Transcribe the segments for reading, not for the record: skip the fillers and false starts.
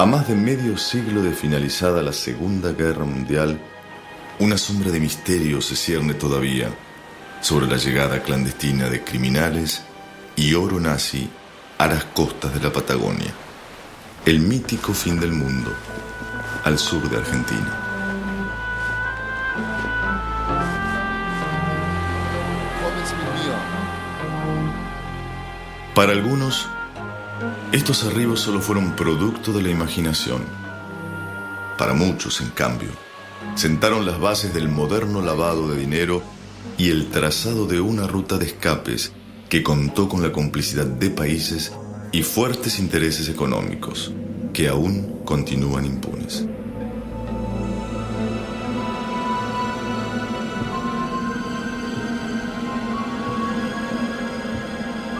A más de medio siglo de finalizada la Segunda Guerra Mundial, una sombra de misterio se cierne todavía sobre la llegada clandestina de criminales y oro nazi a las costas de la Patagonia, el mítico fin del mundo, al sur de Argentina. Para algunos, estos arribos solo fueron producto de la imaginación. Para muchos, en cambio, sentaron las bases del moderno lavado de dinero y el trazado de una ruta de escapes que contó con la complicidad de países y fuertes intereses económicos que aún continúan impunes.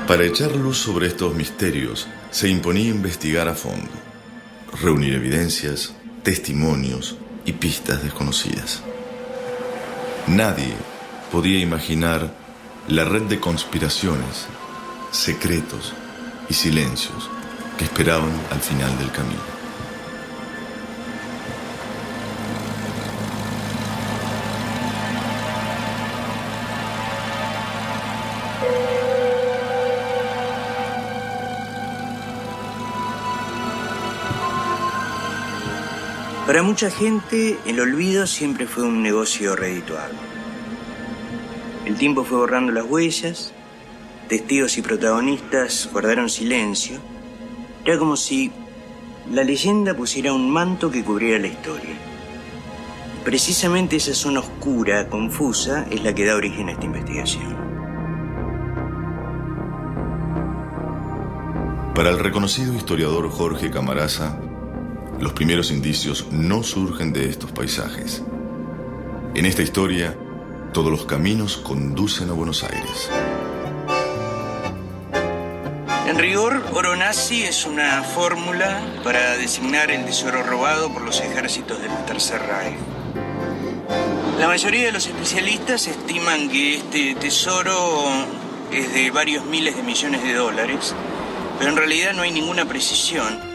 Para echar luz sobre estos misterios, se imponía investigar a fondo, reunir evidencias, testimonios y pistas desconocidas. Nadie podía imaginar la red de conspiraciones, secretos y silencios que esperaban al final del camino. Para mucha gente, el olvido siempre fue un negocio redituable. El tiempo fue borrando las huellas, testigos y protagonistas guardaron silencio. Era como si la leyenda pusiera un manto que cubriera la historia. Precisamente esa zona oscura, confusa, es la que da origen a esta investigación. Para el reconocido historiador Jorge Camarasa, los primeros indicios no surgen de estos paisajes. En esta historia, todos los caminos conducen a Buenos Aires. En rigor, oro nazi es una fórmula para designar el tesoro robado por los ejércitos del Tercer Reich. La mayoría de los especialistas estiman que este tesoro es de varios miles de millones de dólares, pero en realidad no hay ninguna precisión.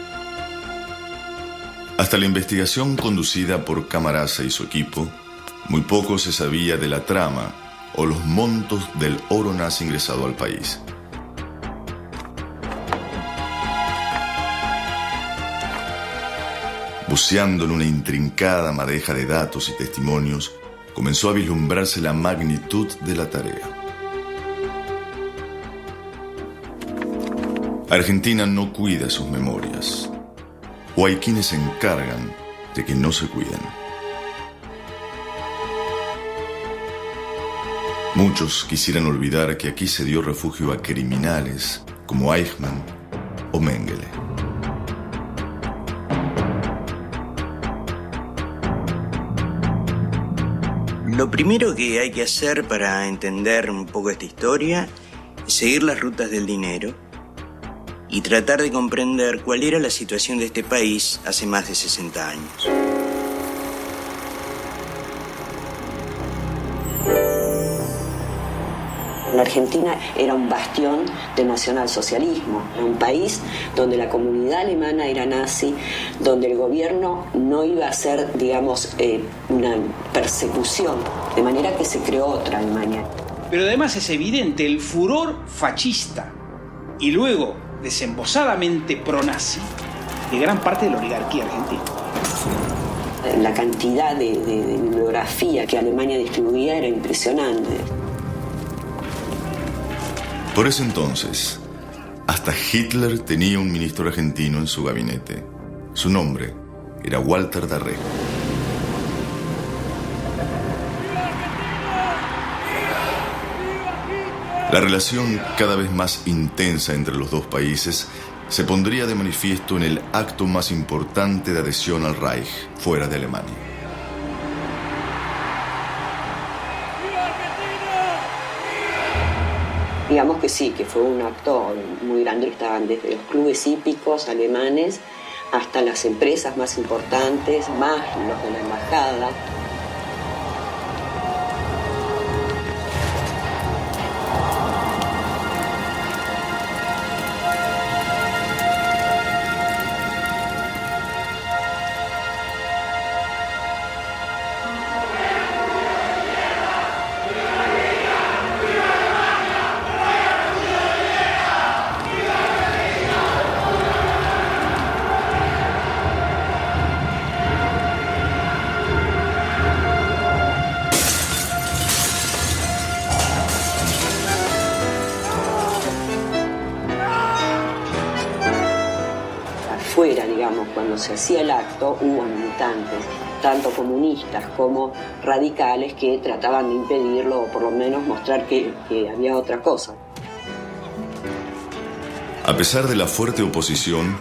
Hasta la investigación conducida por Camarasa y su equipo, muy poco se sabía de la trama o los montos del oro nazi ingresado al país. Buceando en una intrincada madeja de datos y testimonios, comenzó a vislumbrarse la magnitud de la tarea. Argentina no cuida sus memorias, o hay quienes se encargan de que no se cuiden. Muchos quisieran olvidar que aquí se dio refugio a criminales como Eichmann o Mengele. Lo primero que hay que hacer para entender un poco esta historia es seguir las rutas del dinero y tratar de comprender cuál era la situación de este país hace más de 60 años. La Argentina era un bastión del nacionalsocialismo, era un país donde la comunidad alemana era nazi, donde el gobierno no iba a hacer, digamos, una persecución, de manera que se creó otra Alemania. Pero además es evidente el furor fascista y luego desembosadamente pro-nazi de gran parte de la oligarquía argentina. La cantidad de bibliografía que Alemania distribuía era impresionante. Por ese entonces, Hasta Hitler tenía un ministro argentino en su gabinete. Su nombre era Walter D'Arrego. La relación cada vez más intensa entre los dos países se pondría de manifiesto en el acto más importante de adhesión al Reich fuera de Alemania. Digamos que sí, que fue un acto muy grande. Estaban desde los clubes hípicos alemanes hasta las empresas más importantes, más los de la embajada. Fuera, digamos, cuando se hacía el acto, hubo militantes, tanto comunistas como radicales, que trataban de impedirlo o por lo menos mostrar que había otra cosa. A pesar de la fuerte oposición,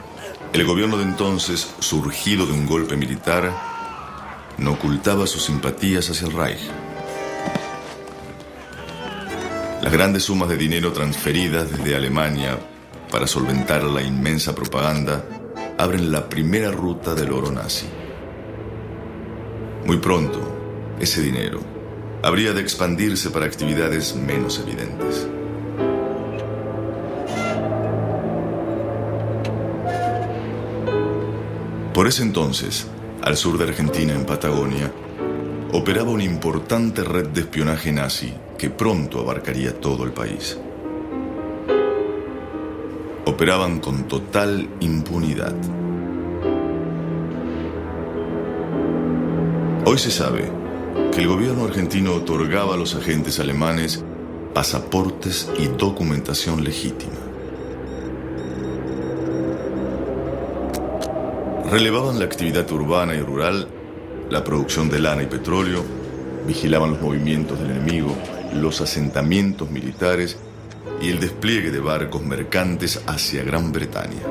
el gobierno de entonces, surgido de un golpe militar, no ocultaba sus simpatías hacia el Reich. Las grandes sumas de dinero transferidas desde Alemania para solventar la inmensa propaganda abren la primera ruta del oro nazi. Muy pronto, ese dinero habría de expandirse para actividades menos evidentes. Por ese entonces, al sur de Argentina, en Patagonia, operaba una importante red de espionaje nazi que pronto abarcaría todo el país. Operaban con total impunidad. Hoy se sabe que el gobierno argentino otorgaba a los agentes alemanes pasaportes y documentación legítima. Relevaban la actividad urbana y rural, la producción de lana y petróleo, vigilaban los movimientos del enemigo, los asentamientos militares y el despliegue de barcos mercantes hacia Gran Bretaña.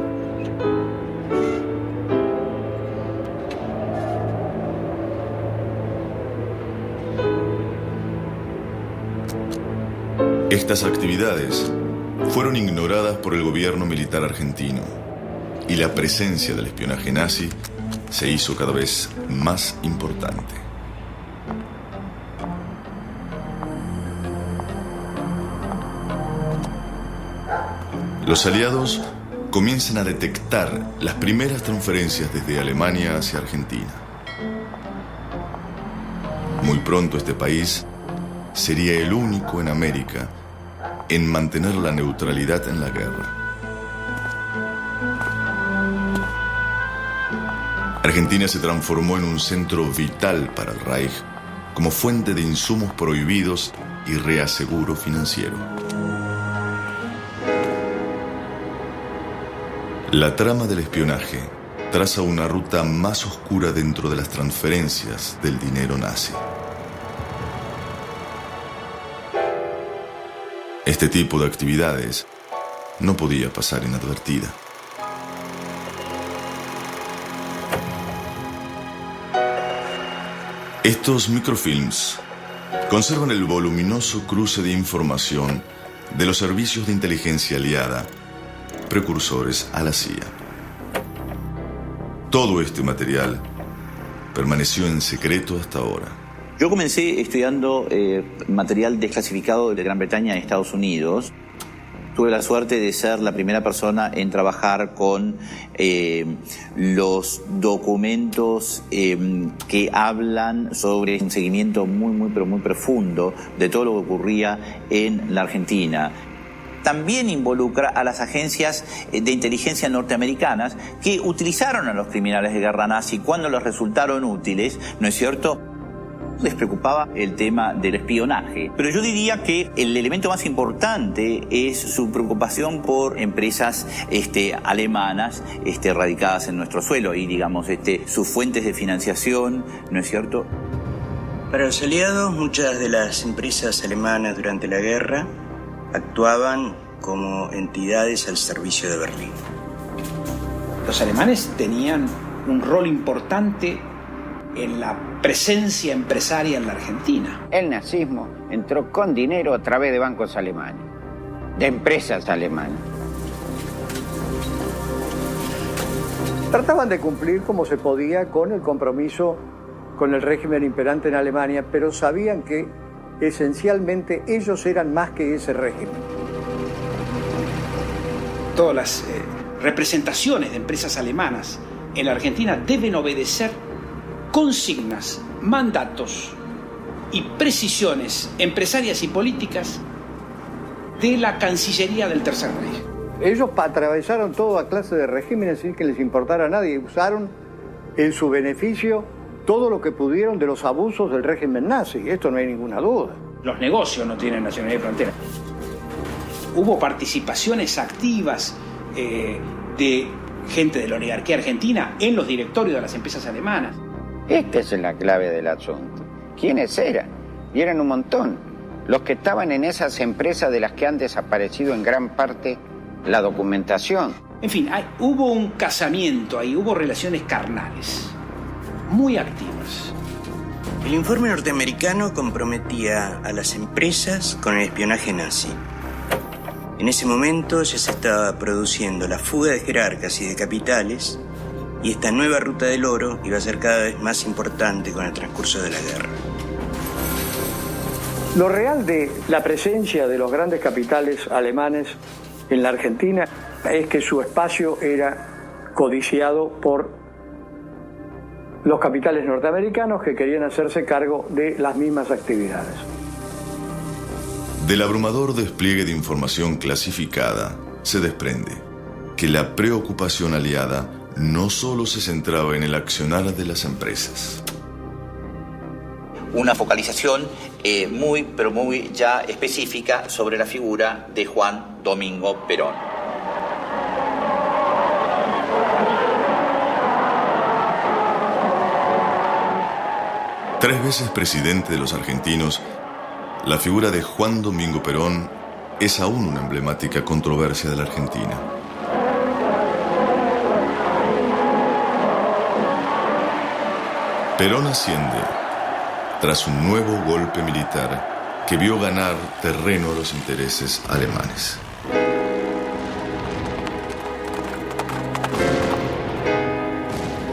Estas actividades fueron ignoradas por el gobierno militar argentino y la presencia del espionaje nazi se hizo cada vez más importante. Los aliados comienzan a detectar las primeras transferencias desde Alemania hacia Argentina. Muy pronto este país sería el único en América en mantener la neutralidad en la guerra. Argentina se transformó en un centro vital para el Reich como fuente de insumos prohibidos y reaseguro financiero. La trama del espionaje traza una ruta más oscura dentro de las transferencias del dinero nazi. Este tipo de actividades no podía pasar inadvertida. Estos microfilms conservan el voluminoso cruce de información de los servicios de inteligencia aliada, precursores a la CIA. Todo este material permaneció en secreto hasta ahora. Yo comencé estudiando material desclasificado de Gran Bretaña y Estados Unidos. Tuve la suerte de ser la primera persona en trabajar con los documentos que hablan sobre un seguimiento muy profundo de todo lo que ocurría en la Argentina. También involucra a las agencias de inteligencia norteamericanas que utilizaron a los criminales de guerra nazi cuando les resultaron útiles, ¿no es cierto?, Les preocupaba el tema del espionaje. Pero yo diría que el elemento más importante es su preocupación por empresas alemanas radicadas en nuestro suelo y, digamos, sus fuentes de financiación, ¿no es cierto? Para los aliados, muchas de las empresas alemanas durante la guerra actuaban como entidades al servicio de Berlín. Los alemanes tenían un rol importante en la presencia empresaria en la Argentina. El nazismo entró con dinero a través de bancos alemanes, de empresas alemanas. Trataban de cumplir como se podía con el compromiso con el régimen imperante en Alemania, pero sabían que esencialmente ellos eran más que ese régimen. Todas las representaciones de empresas alemanas en la Argentina deben obedecer consignas, mandatos y precisiones empresarias y políticas de la Cancillería del Tercer Reich. Ellos atravesaron toda clase de regímenes sin que les importara a nadie. Usaron en su beneficio todo lo que pudieron de los abusos del régimen nazi. Esto no hay ninguna duda. Los negocios no tienen nacionalidad y frontera. Hubo participaciones activas de gente de la oligarquía argentina en los directorios de las empresas alemanas. Esta es la clave del asunto. ¿Quiénes eran? Y eran un montón. Los que estaban en esas empresas de las que han desaparecido en gran parte la documentación. En fin, hubo un casamiento ahí, hubo relaciones carnales, muy activas. El informe norteamericano comprometía a las empresas con el espionaje nazi. En ese momento ya se estaba produciendo la fuga de jerarcas y de capitales, y esta nueva ruta del oro iba a ser cada vez más importante con el transcurso de la guerra. Lo real de la presencia de los grandes capitales alemanes en la Argentina es que su espacio era codiciado por los capitales norteamericanos que querían hacerse cargo de las mismas actividades. Del abrumador despliegue de información clasificada se desprende que la preocupación aliada no solo se centraba en el accionar de las empresas. Una focalización muy ya específica sobre la figura de Juan Domingo Perón. Tres veces presidente de los argentinos, la figura de Juan Domingo Perón es aún una emblemática controversia de la Argentina. Perón asciende tras un nuevo golpe militar que vio ganar terreno a los intereses alemanes.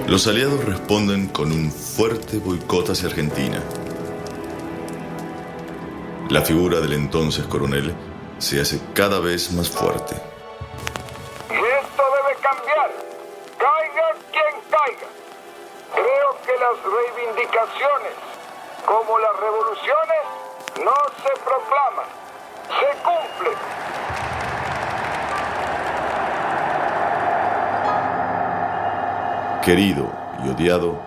Los aliados responden con un fuerte boicot hacia Argentina. La figura del entonces coronel se hace cada vez más fuerte. Y esto debe cambiar, caiga quien caiga. Creo que las reivindicaciones, como las revoluciones, no se proclaman, se cumplen. Querido y odiado,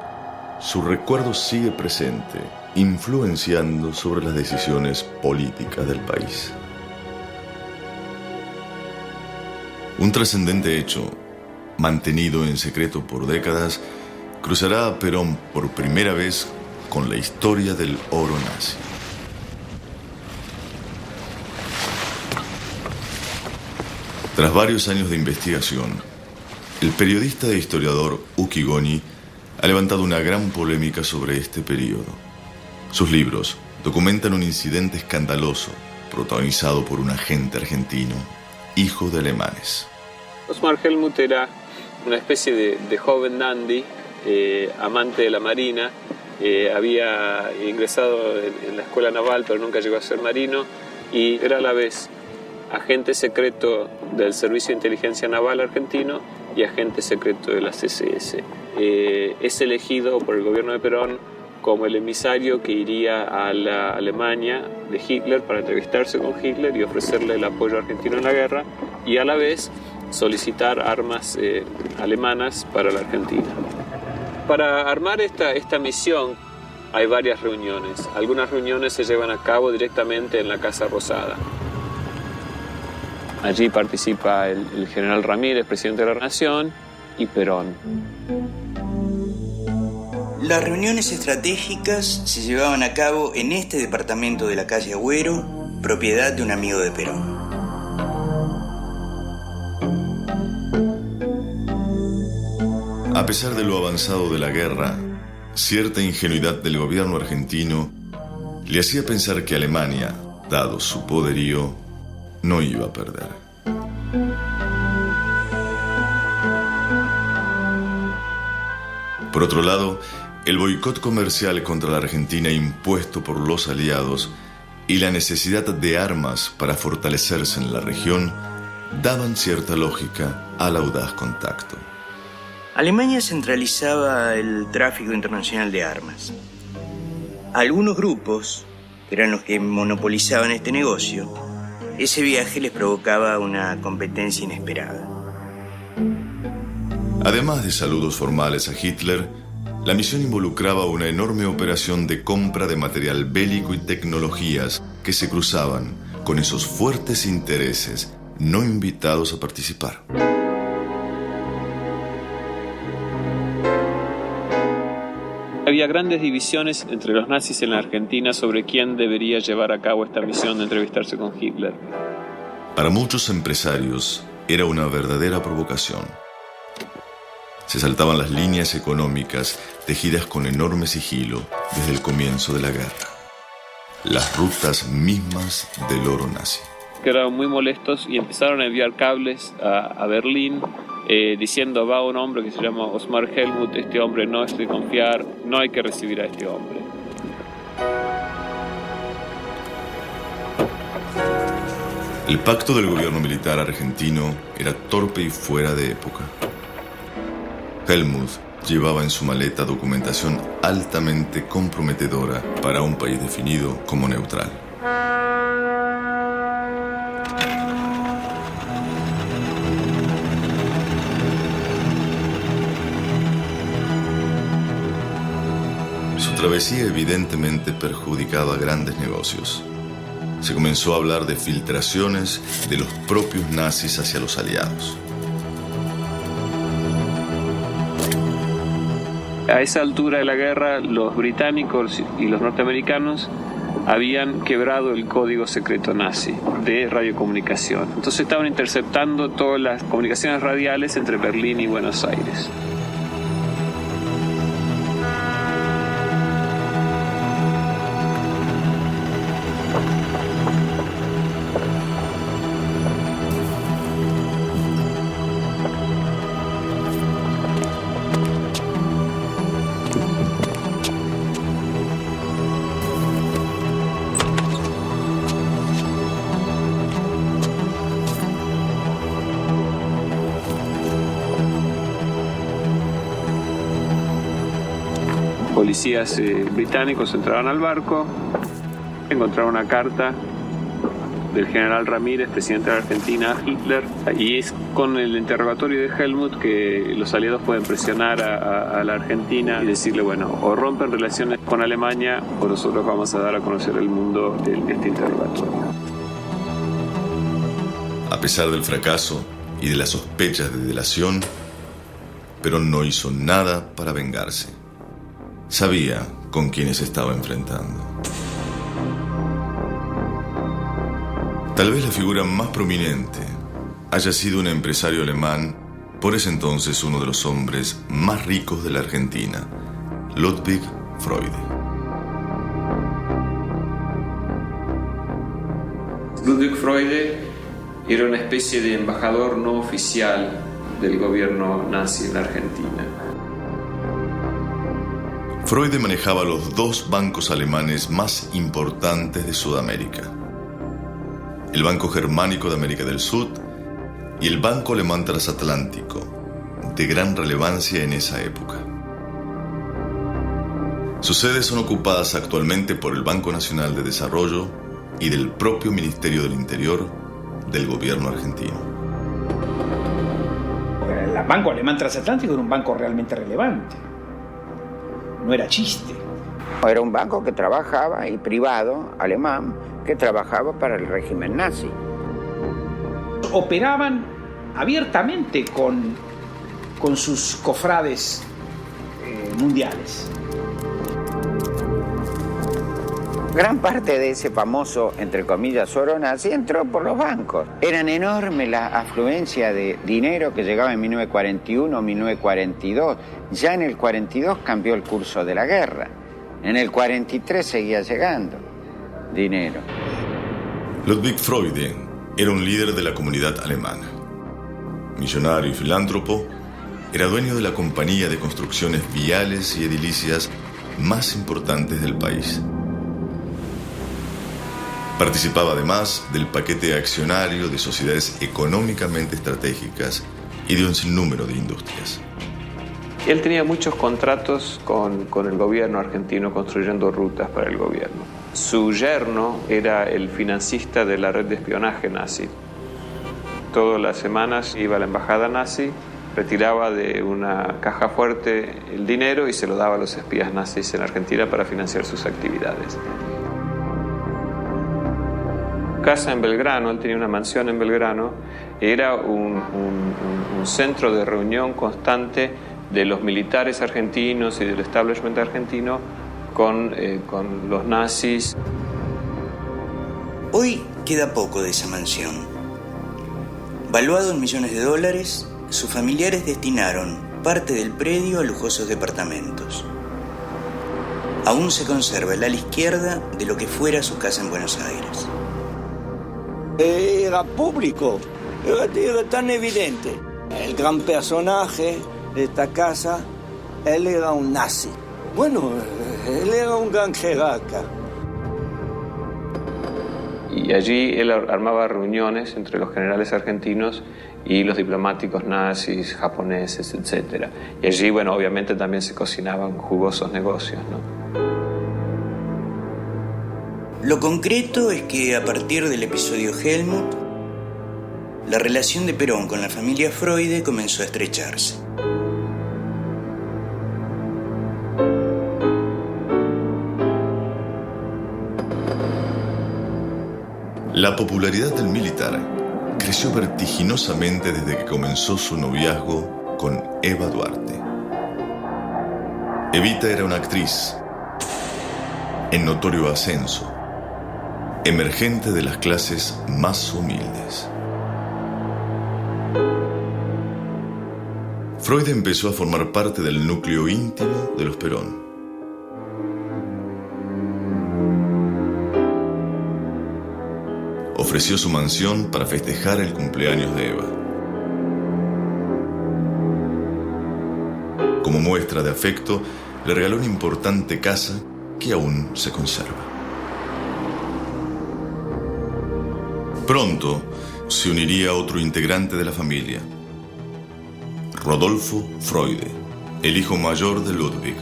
su recuerdo sigue presente, influenciando sobre las decisiones políticas del país. Un trascendente hecho, mantenido en secreto por décadas, cruzará a Perón por primera vez con la historia del oro nazi. Tras varios años de investigación, el periodista e historiador Uki Goni ha levantado una gran polémica sobre este periodo. Sus libros documentan un incidente escandaloso protagonizado por un agente argentino, hijo de alemanes. Osmar Helmuth era una especie de joven dandy, amante de la marina. Había ingresado en la escuela naval, pero nunca llegó a ser marino, y era a la vez agente secreto del Servicio de Inteligencia Naval argentino y agente secreto de la CSS. Es elegido por el gobierno de Perón como el emisario que iría a la Alemania de Hitler para entrevistarse con Hitler y ofrecerle el apoyo argentino en la guerra, y a la vez solicitar armas alemanas para la Argentina. Para armar esta misión, hay varias reuniones. Algunas reuniones se llevan a cabo directamente en la Casa Rosada. Allí participa el general Ramírez, presidente de la Nación, y Perón. Las reuniones estratégicas se llevaban a cabo en este departamento de la calle Agüero, propiedad de un amigo de Perón. A pesar de lo avanzado de la guerra, cierta ingenuidad del gobierno argentino le hacía pensar que Alemania, dado su poderío, no iba a perder. Por otro lado, el boicot comercial contra la Argentina impuesto por los aliados y la necesidad de armas para fortalecerse en la región daban cierta lógica al audaz contacto. Alemania centralizaba el tráfico internacional de armas. Algunos grupos, que eran los que monopolizaban este negocio, ese viaje les provocaba una competencia inesperada. Además de saludos formales a Hitler, la misión involucraba una enorme operación de compra de material bélico y tecnologías que se cruzaban con esos fuertes intereses no invitados a participar. Había grandes divisiones entre los nazis en la Argentina sobre quién debería llevar a cabo esta misión de entrevistarse con Hitler. Para muchos empresarios era una verdadera provocación. Se saltaban las líneas económicas tejidas con enorme sigilo desde el comienzo de la guerra. Las rutas mismas del oro nazi. Quedaron muy molestos y empezaron a enviar cables a Berlín diciendo: va un hombre que se llama Osmar Helmuth, este hombre no es de confiar, no hay que recibir a este hombre. El pacto del gobierno militar argentino era torpe y fuera de época. Helmuth llevaba en su maleta documentación altamente comprometedora para un país definido como neutral. Su travesía evidentemente perjudicaba grandes negocios. Se comenzó a hablar de filtraciones de los propios nazis hacia los aliados. A esa altura de la guerra, los británicos y los norteamericanos habían quebrado el código secreto nazi de radiocomunicación. Entonces estaban interceptando todas las comunicaciones radiales entre Berlín y Buenos Aires. Policías británicos entraron al barco, encontraron una carta del general Ramírez, presidente de la Argentina, a Hitler, y es con el interrogatorio de Helmuth que los aliados pueden presionar a la Argentina y decirle: bueno, o rompen relaciones con Alemania o nosotros vamos a dar a conocer al mundo este interrogatorio. A pesar del fracaso y de las sospechas de delación, Perón no hizo nada para vengarse. Sabía con quiénes se estaba enfrentando. Tal vez la figura más prominente haya sido un empresario alemán, por ese entonces uno de los hombres más ricos de la Argentina, Ludwig Freude. Ludwig Freude era una especie de embajador no oficial del gobierno nazi en la Argentina. Freude manejaba los dos bancos alemanes más importantes de Sudamérica: el Banco Germánico de América del Sur y el Banco Alemán Transatlántico, de gran relevancia en esa época. Sus sedes son ocupadas actualmente por el Banco Nacional de Desarrollo y del propio Ministerio del Interior del gobierno argentino. El Banco Alemán Transatlántico era un banco realmente relevante. No era chiste. Era un banco que trabajaba, y privado, alemán, que trabajaba para el régimen nazi. Operaban abiertamente con sus cofrades mundiales. Gran parte de ese famoso, entre comillas, oro nazi entró por los bancos. Eran enorme la afluencia de dinero que llegaba en 1941, 1942. Ya en el 42 cambió el curso de la guerra. En el 43 seguía llegando dinero. Ludwig Freude era un líder de la comunidad alemana. Millonario y filántropo, era dueño de la compañía de construcciones viales y edilicias más importantes del país. Participaba además del paquete accionario de sociedades económicamente estratégicas y de un sinnúmero de industrias. Él tenía muchos contratos con el gobierno argentino construyendo rutas para el gobierno. Su yerno era el financista de la red de espionaje nazi. Todas las semanas iba a la embajada nazi, retiraba de una caja fuerte el dinero y se lo daba a los espías nazis en Argentina para financiar sus actividades. Casa en Belgrano, él tenía una mansión en Belgrano, era un centro de reunión constante de los militares argentinos y del establishment argentino con los nazis. Hoy queda poco de esa mansión. Valuado en millones de dólares, sus familiares destinaron parte del predio a lujosos departamentos. Aún se conserva el ala izquierda de lo que fuera su casa en Buenos Aires. Era público, era tan evidente. El gran personaje de esta casa, él era un nazi. Bueno, él era un gran jerarca. Y allí él armaba reuniones entre los generales argentinos y los diplomáticos nazis, japoneses, etc. Y allí, bueno, obviamente también se cocinaban jugosos negocios, ¿no? Lo concreto es que a partir del episodio Helmut, la relación de Perón con la familia Freude comenzó a estrecharse. La popularidad del militar creció vertiginosamente desde que comenzó su noviazgo con Eva Duarte. Evita era una actriz en notorio ascenso, emergente de las clases más humildes. Freud empezó a formar parte del núcleo íntimo de los Perón. Ofreció su mansión para festejar el cumpleaños de Eva. Como muestra de afecto, le regaló una importante casa que aún se conserva. Pronto se uniría otro integrante de la familia, Rodolfo Freude, el hijo mayor de Ludwig.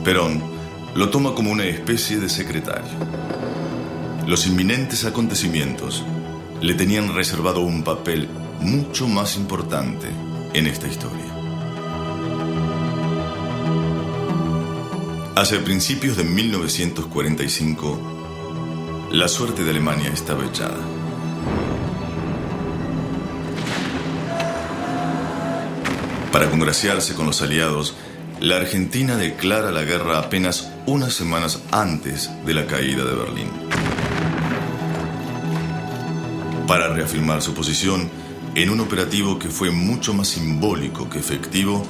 Perón lo toma como una especie de secretario. Los inminentes acontecimientos le tenían reservado un papel mucho más importante en esta historia. Hacia principios de 1945, la suerte de Alemania estaba echada. Para congraciarse con los aliados, la Argentina declara la guerra apenas unas semanas antes de la caída de Berlín. Para reafirmar su posición, en un operativo que fue mucho más simbólico que efectivo,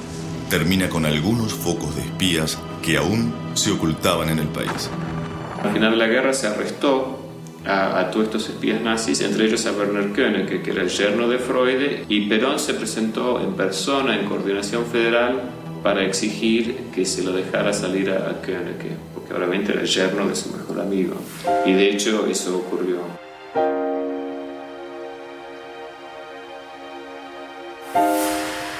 termina con algunos focos de espías que aún se ocultaban en el país. Al final de la guerra se arrestó a todos estos espías nazis, entre ellos a Werner Könnecke, que era el yerno de Freude, y Perón se presentó en persona en Coordinación Federal para exigir que se lo dejara salir a Könnecke, porque obviamente era el yerno de su mejor amigo. Y de hecho eso ocurrió.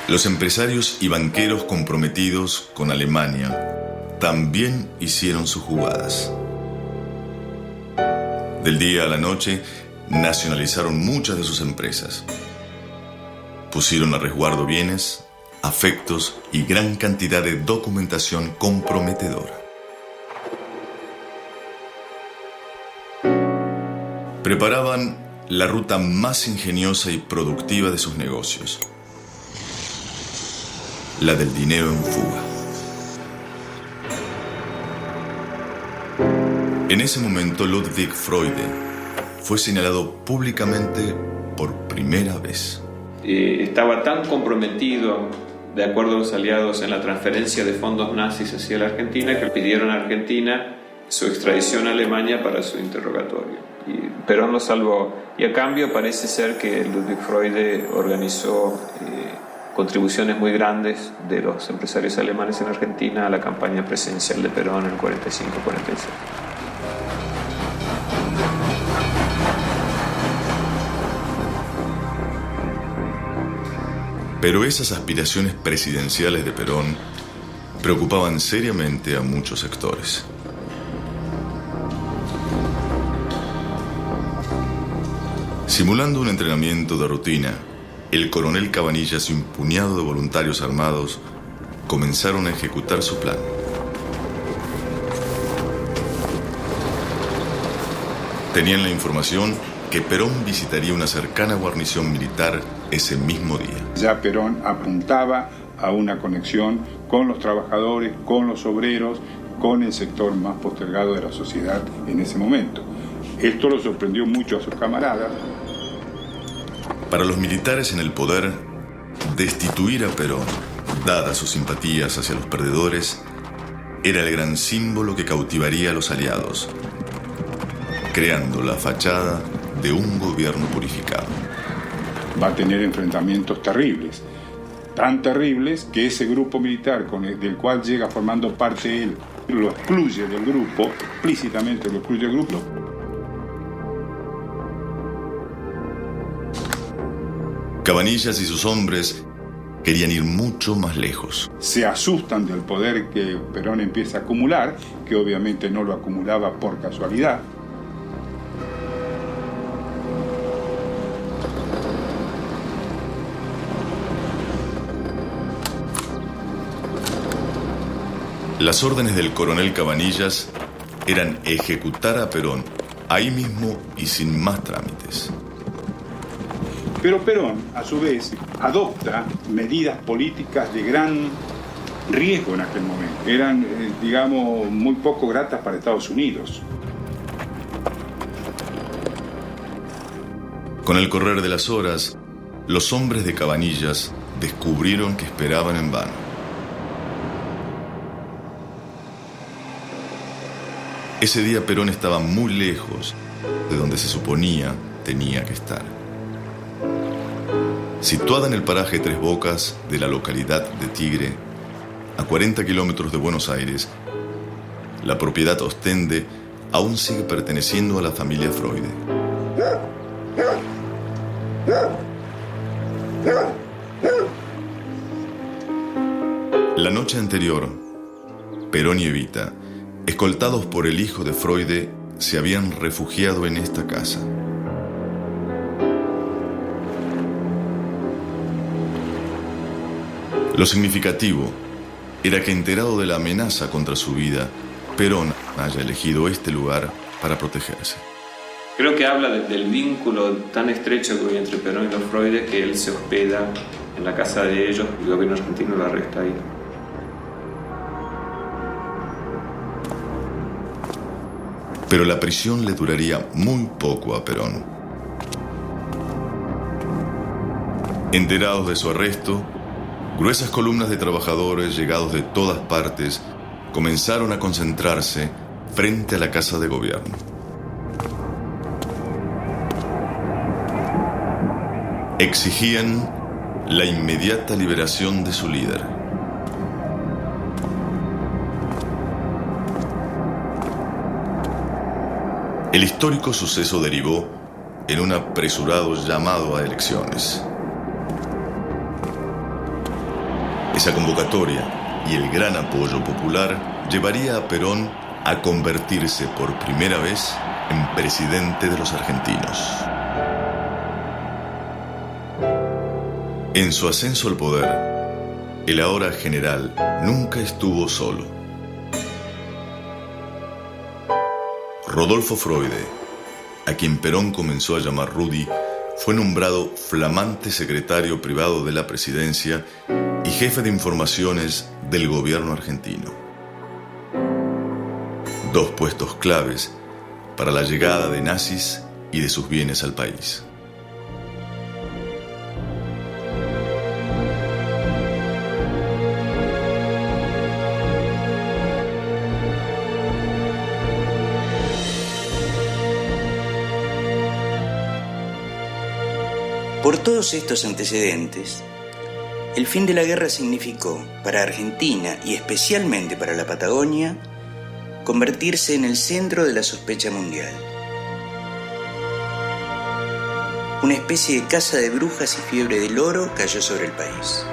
Los empresarios y banqueros comprometidos con Alemania también hicieron sus jugadas. Del día a la noche, nacionalizaron muchas de sus empresas. Pusieron a resguardo bienes afectos y gran cantidad de documentación comprometedora. Preparaban la ruta más ingeniosa y productiva de sus negocios, la del dinero en fuga. En ese momento, Ludwig Freude fue señalado públicamente por primera vez. Estaba tan comprometido, de acuerdo a los aliados, en la transferencia de fondos nazis hacia la Argentina, que pidieron a Argentina su extradición a Alemania para su interrogatorio. Y Perón lo salvó. Y a cambio parece ser que Ludwig Freude organizó contribuciones muy grandes de los empresarios alemanes en Argentina a la campaña presidencial de Perón en el 45-46. Pero esas aspiraciones presidenciales de Perón preocupaban seriamente a muchos sectores. Simulando un entrenamiento de rutina, el coronel Cabanillas y un puñado de voluntarios armados comenzaron a ejecutar su plan. Tenían la información que Perón visitaría una cercana guarnición militar ese mismo día. Ya Perón apuntaba a una conexión con los trabajadores, con los obreros, con el sector más postergado de la sociedad en ese momento. Esto lo sorprendió mucho a sus camaradas. Para los militares en el poder, destituir a Perón, dadas sus simpatías hacia los perdedores, era el gran símbolo que cautivaría a los aliados, creando la fachada de un gobierno purificado. Va a tener enfrentamientos terribles, tan terribles que ese grupo militar del cual llega formando parte él, lo excluye del grupo, explícitamente lo excluye del grupo. Cabanillas y sus hombres querían ir mucho más lejos. Se asustan del poder que Perón empieza a acumular, que obviamente no lo acumulaba por casualidad. Las órdenes del coronel Cabanillas eran ejecutar a Perón ahí mismo y sin más trámites. Pero Perón, a su vez, adopta medidas políticas de gran riesgo en aquel momento. Eran, digamos, muy poco gratas para Estados Unidos. Con el correr de las horas, los hombres de Cabanillas descubrieron que esperaban en vano. Ese día Perón estaba muy lejos de donde se suponía tenía que estar. Situada en el paraje Tres Bocas de la localidad de Tigre, a 40 kilómetros de Buenos Aires, la propiedad Ostende aún sigue perteneciendo a la familia Freude. La noche anterior, Perón y Evita, escoltados por el hijo de Freude, se habían refugiado en esta casa. Lo significativo era que, enterado de la amenaza contra su vida, Perón haya elegido este lugar para protegerse. Creo que habla del vínculo tan estrecho que hay entre Perón y los Freude, que él se hospeda en la casa de ellos y el gobierno argentino lo arresta ahí. Pero la prisión le duraría muy poco a Perón. Enterados de su arresto, gruesas columnas de trabajadores llegados de todas partes comenzaron a concentrarse frente a la Casa de Gobierno. Exigían la inmediata liberación de su líder. El histórico suceso derivó en un apresurado llamado a elecciones. Esa convocatoria y el gran apoyo popular llevaría a Perón a convertirse por primera vez en presidente de los argentinos. En su ascenso al poder, el ahora general nunca estuvo solo. Rodolfo Freude, a quien Perón comenzó a llamar Rudy, fue nombrado flamante secretario privado de la presidencia y jefe de informaciones del gobierno argentino. Dos puestos claves para la llegada de nazis y de sus bienes al país. Por todos estos antecedentes, el fin de la guerra significó, para Argentina y especialmente para la Patagonia, convertirse en el centro de la sospecha mundial. Una especie de caza de brujas y fiebre del oro cayó sobre el país.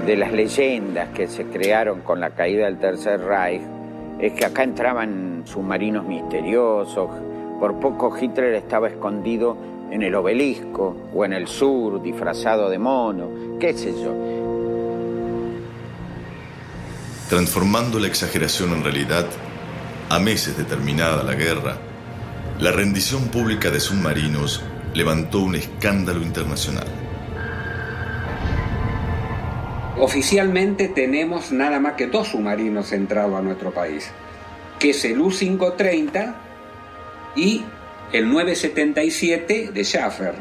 De las leyendas que se crearon con la caída del Tercer Reich, es que acá entraban submarinos misteriosos. Por poco Hitler estaba escondido en el Obelisco o en el sur, disfrazado de mono, qué sé yo. Transformando la exageración en realidad, a meses de terminada la guerra, la rendición pública de submarinos levantó un escándalo internacional. Oficialmente tenemos nada más que 2 submarinos entrados a nuestro país, que es el U-530 y el 977 de Schaffer.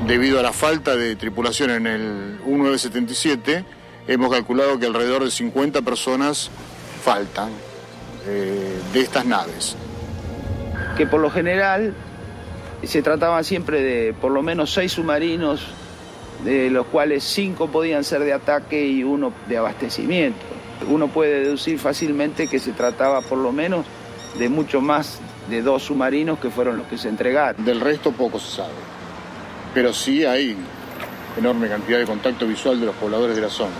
Debido a la falta de tripulación en el U-977, hemos calculado que alrededor de 50 personas faltan de estas naves. Que por lo general se trataba siempre de por lo menos 6 submarinos, de los cuales 5 podían ser de ataque y 1 de abastecimiento. Uno puede deducir fácilmente que se trataba por lo menos de mucho más de 2 submarinos que fueron los que se entregaron. Del resto poco se sabe, pero sí hay enorme cantidad de contacto visual de los pobladores de la zona.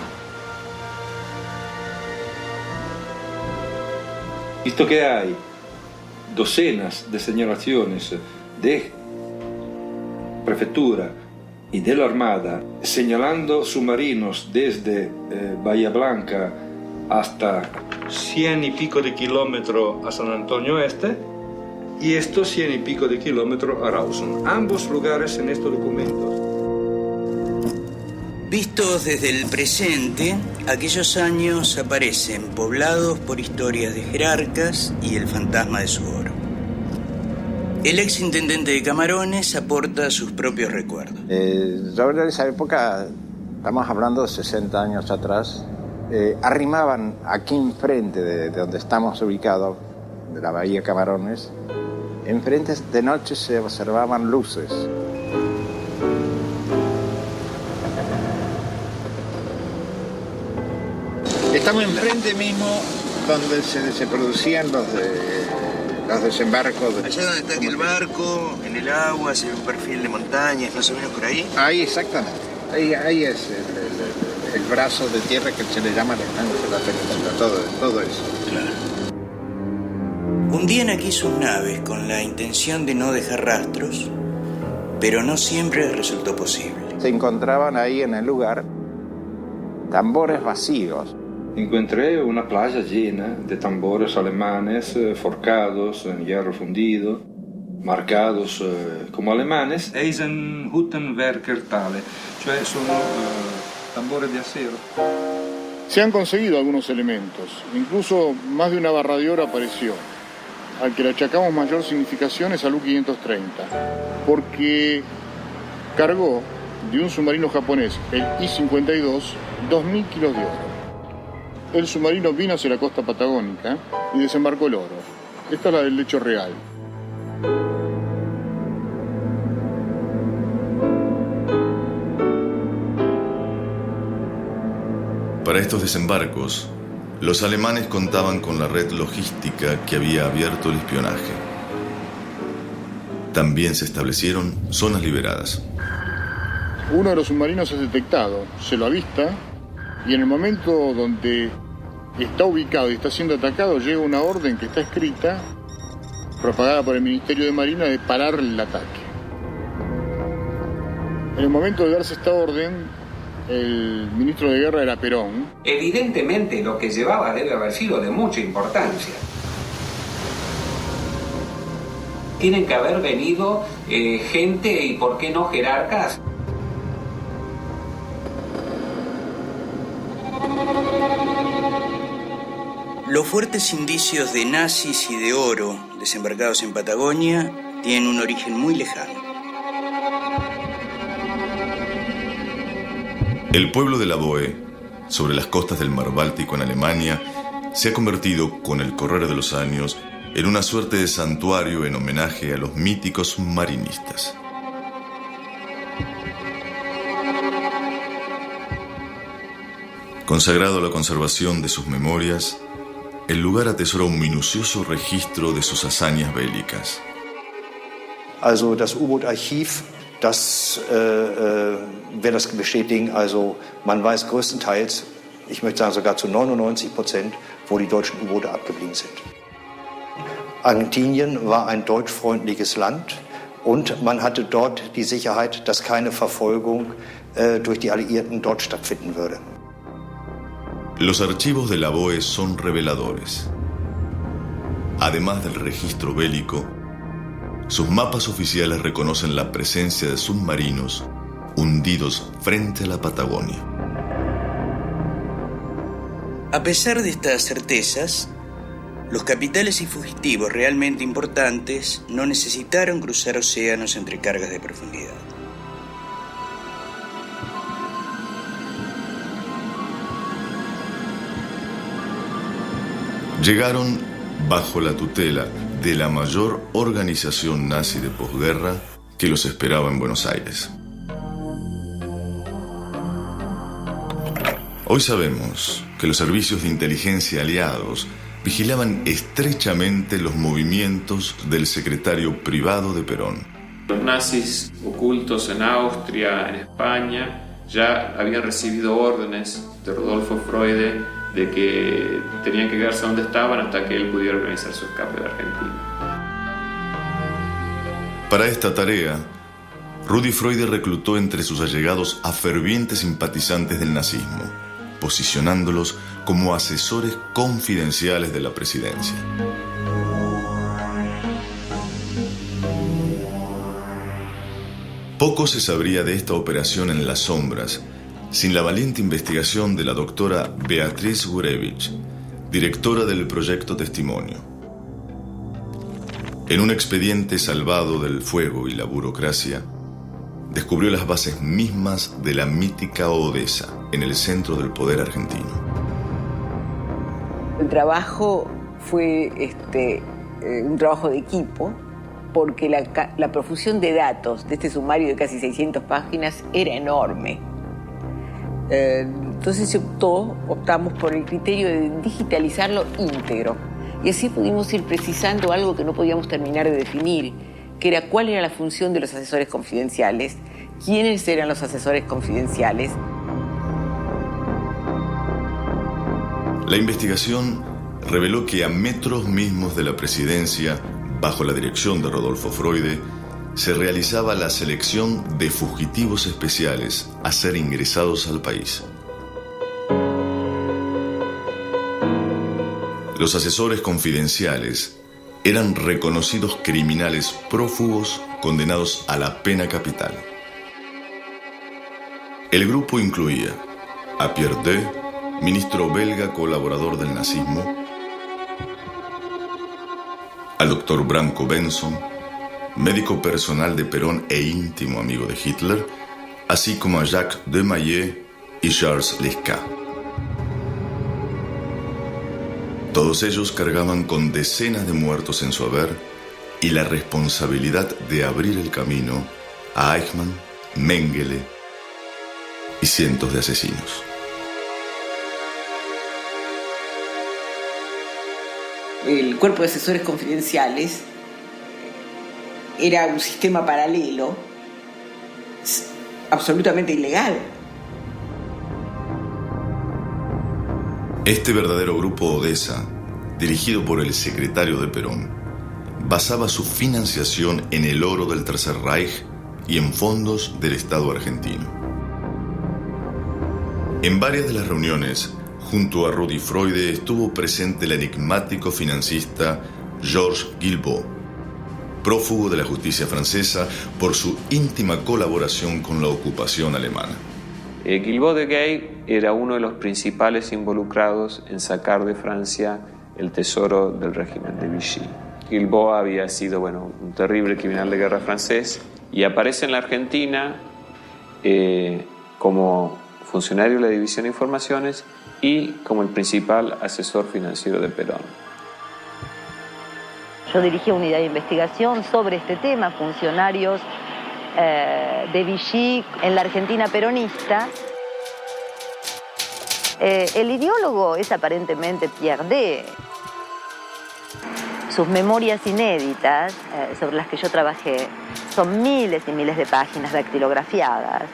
Visto que hay docenas de señalaciones de prefectura y de la Armada señalando submarinos desde Bahía Blanca hasta 100 y pico de kilómetros a San Antonio Este y estos 100 y pico de kilómetros a Rawson. Ambos lugares en estos documentos. Vistos desde el presente, aquellos años aparecen poblados por historias de jerarcas y el fantasma de su oro. El ex intendente de Camarones aporta sus propios recuerdos. Sobre esa época, estamos hablando de 60 años atrás, arrimaban aquí enfrente de donde estamos ubicados, de la bahía Camarones, enfrente de noche se observaban luces. Estamos enfrente mismo donde se producían los desembarcos. Allá donde está aquel barco, en el agua, se ve un perfil de montañas, más o menos por ahí. Ahí exactamente. Ahí es el brazo de tierra que se le llama la estancia de la península, todo eso. Claro. Hundían aquí sus naves con la intención de no dejar rastros, pero no siempre resultó posible. Se encontraban ahí en el lugar tambores vacíos. Encontré una playa llena de tambores alemanes forcados en hierro fundido, marcados como alemanes. Eisenhüttenwerker Tale, cioè sono tambores de acero. Se han conseguido algunos elementos, incluso más de una barra de oro apareció. Al que le achacamos mayor significación es al U-530, porque cargó de un submarino japonés, el I-52, 2.000 kilos de oro. El submarino vino hacia la costa patagónica y desembarcó el oro. Esta es la del hecho real. Para estos desembarcos, los alemanes contaban con la red logística que había abierto el espionaje. También se establecieron zonas liberadas. Uno de los submarinos es detectado, se lo avista y en el momento donde está ubicado y está siendo atacado, llega una orden que está escrita, propagada por el Ministerio de Marina, de parar el ataque. En el momento de darse esta orden, el ministro de Guerra era Perón. Evidentemente lo que llevaba debe haber sido de mucha importancia. Tienen que haber venido gente y, ¿por qué no, jerarcas? Los fuertes indicios de nazis y de oro desembarcados en Patagonia tienen un origen muy lejano. El pueblo de Lavoe, sobre las costas del mar Báltico en Alemania, se ha convertido, con el correr de los años, en una suerte de santuario en homenaje a los míticos submarinistas. Consagrado a la conservación de sus memorias, el lugar atesora un minucioso registro de sus hazañas bélicas. Also das U-Boot-Archiv, das wird das bestätigen. Also man weiß größtenteils, ich möchte sagen sogar zu 99%, wo die deutschen U-Boote abgeblieben sind. Argentinien war ein deutschfreundliches Land und man hatte dort die Sicherheit, dass keine Verfolgung durch die Alliierten dort stattfinden würde. Los archivos de Lavoe son reveladores. Además del registro bélico, sus mapas oficiales reconocen la presencia de submarinos hundidos frente a la Patagonia. A pesar de estas certezas, los capitales y fugitivos realmente importantes no necesitaron cruzar océanos entre cargas de profundidad. Llegaron bajo la tutela de la mayor organización nazi de posguerra que los esperaba en Buenos Aires. Hoy sabemos que los servicios de inteligencia aliados vigilaban estrechamente los movimientos del secretario privado de Perón. Los nazis ocultos en Austria, en España, ya habían recibido órdenes de Rodolfo Freude de que tenían que quedarse donde estaban hasta que él pudiera organizar su escape de Argentina. Para esta tarea, Rudi Freude reclutó entre sus allegados a fervientes simpatizantes del nazismo, posicionándolos como asesores confidenciales de la presidencia. Poco se sabría de esta operación en las sombras sin la valiente investigación de la doctora Beatriz Gurevich, directora del proyecto Testimonio. En un expediente salvado del fuego y la burocracia, descubrió las bases mismas de la mítica Odessa, en el centro del poder argentino. El trabajo fue un trabajo de equipo, porque la profusión de datos de este sumario de casi 600 páginas era enorme. Entonces optamos por el criterio de digitalizarlo íntegro. Y así pudimos ir precisando algo que no podíamos terminar de definir, que era cuál era la función de los asesores confidenciales, quiénes eran los asesores confidenciales. La investigación reveló que a metros mismos de la presidencia, bajo la dirección de Rodolfo Freude, se realizaba la selección de fugitivos especiales a ser ingresados al país. Los asesores confidenciales eran reconocidos criminales prófugos condenados a la pena capital. El grupo incluía a Pierre Deux, ministro belga colaborador del nazismo, al doctor Branko Benson, médico personal de Perón e íntimo amigo de Hitler, así como a Jacques Desmaillet y Charles Lescat. Todos ellos cargaban con decenas de muertos en su haber y la responsabilidad de abrir el camino a Eichmann, Mengele y cientos de asesinos. El cuerpo de asesores confidenciales era un sistema paralelo absolutamente ilegal. Este verdadero grupo Odessa, dirigido por el secretario de Perón, basaba su financiación en el oro del Tercer Reich y en fondos del Estado argentino. En varias de las reuniones, junto a Rudi Freude, estuvo presente el enigmático financista Georges Guilbault, prófugo de la justicia francesa por su íntima colaboración con la ocupación alemana. Guilbault de Gay era uno de los principales involucrados en sacar de Francia el tesoro del régimen de Vichy. Guilbault había sido un terrible criminal de guerra francés y aparece en la Argentina como funcionario de la División de Informaciones y como el principal asesor financiero de Perón. Yo dirigí una unidad de investigación sobre este tema, funcionarios de Vichy en la Argentina peronista. El ideólogo es aparentemente Pierre D. Sus memorias inéditas, sobre las que yo trabajé, son miles y miles de páginas dactilografiadas.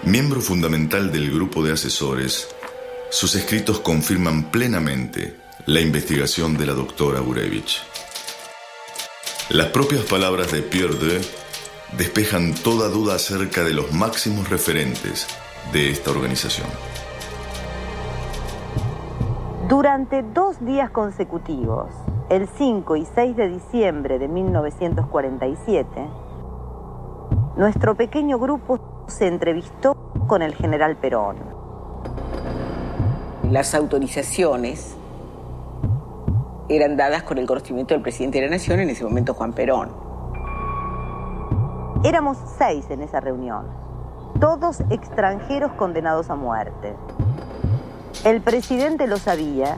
Miembro fundamental del grupo de asesores, sus escritos confirman plenamente la investigación de la doctora Gurevich. Las propias palabras de Pierre D. despejan toda duda acerca de los máximos referentes de esta organización. Durante 2 días consecutivos, el 5 y 6 de diciembre de 1947, nuestro pequeño grupo se entrevistó con el general Perón. Las autorizaciones eran dadas con el conocimiento del presidente de la Nación, en ese momento Juan Perón. Éramos 6 en esa reunión, todos extranjeros condenados a muerte. El presidente lo sabía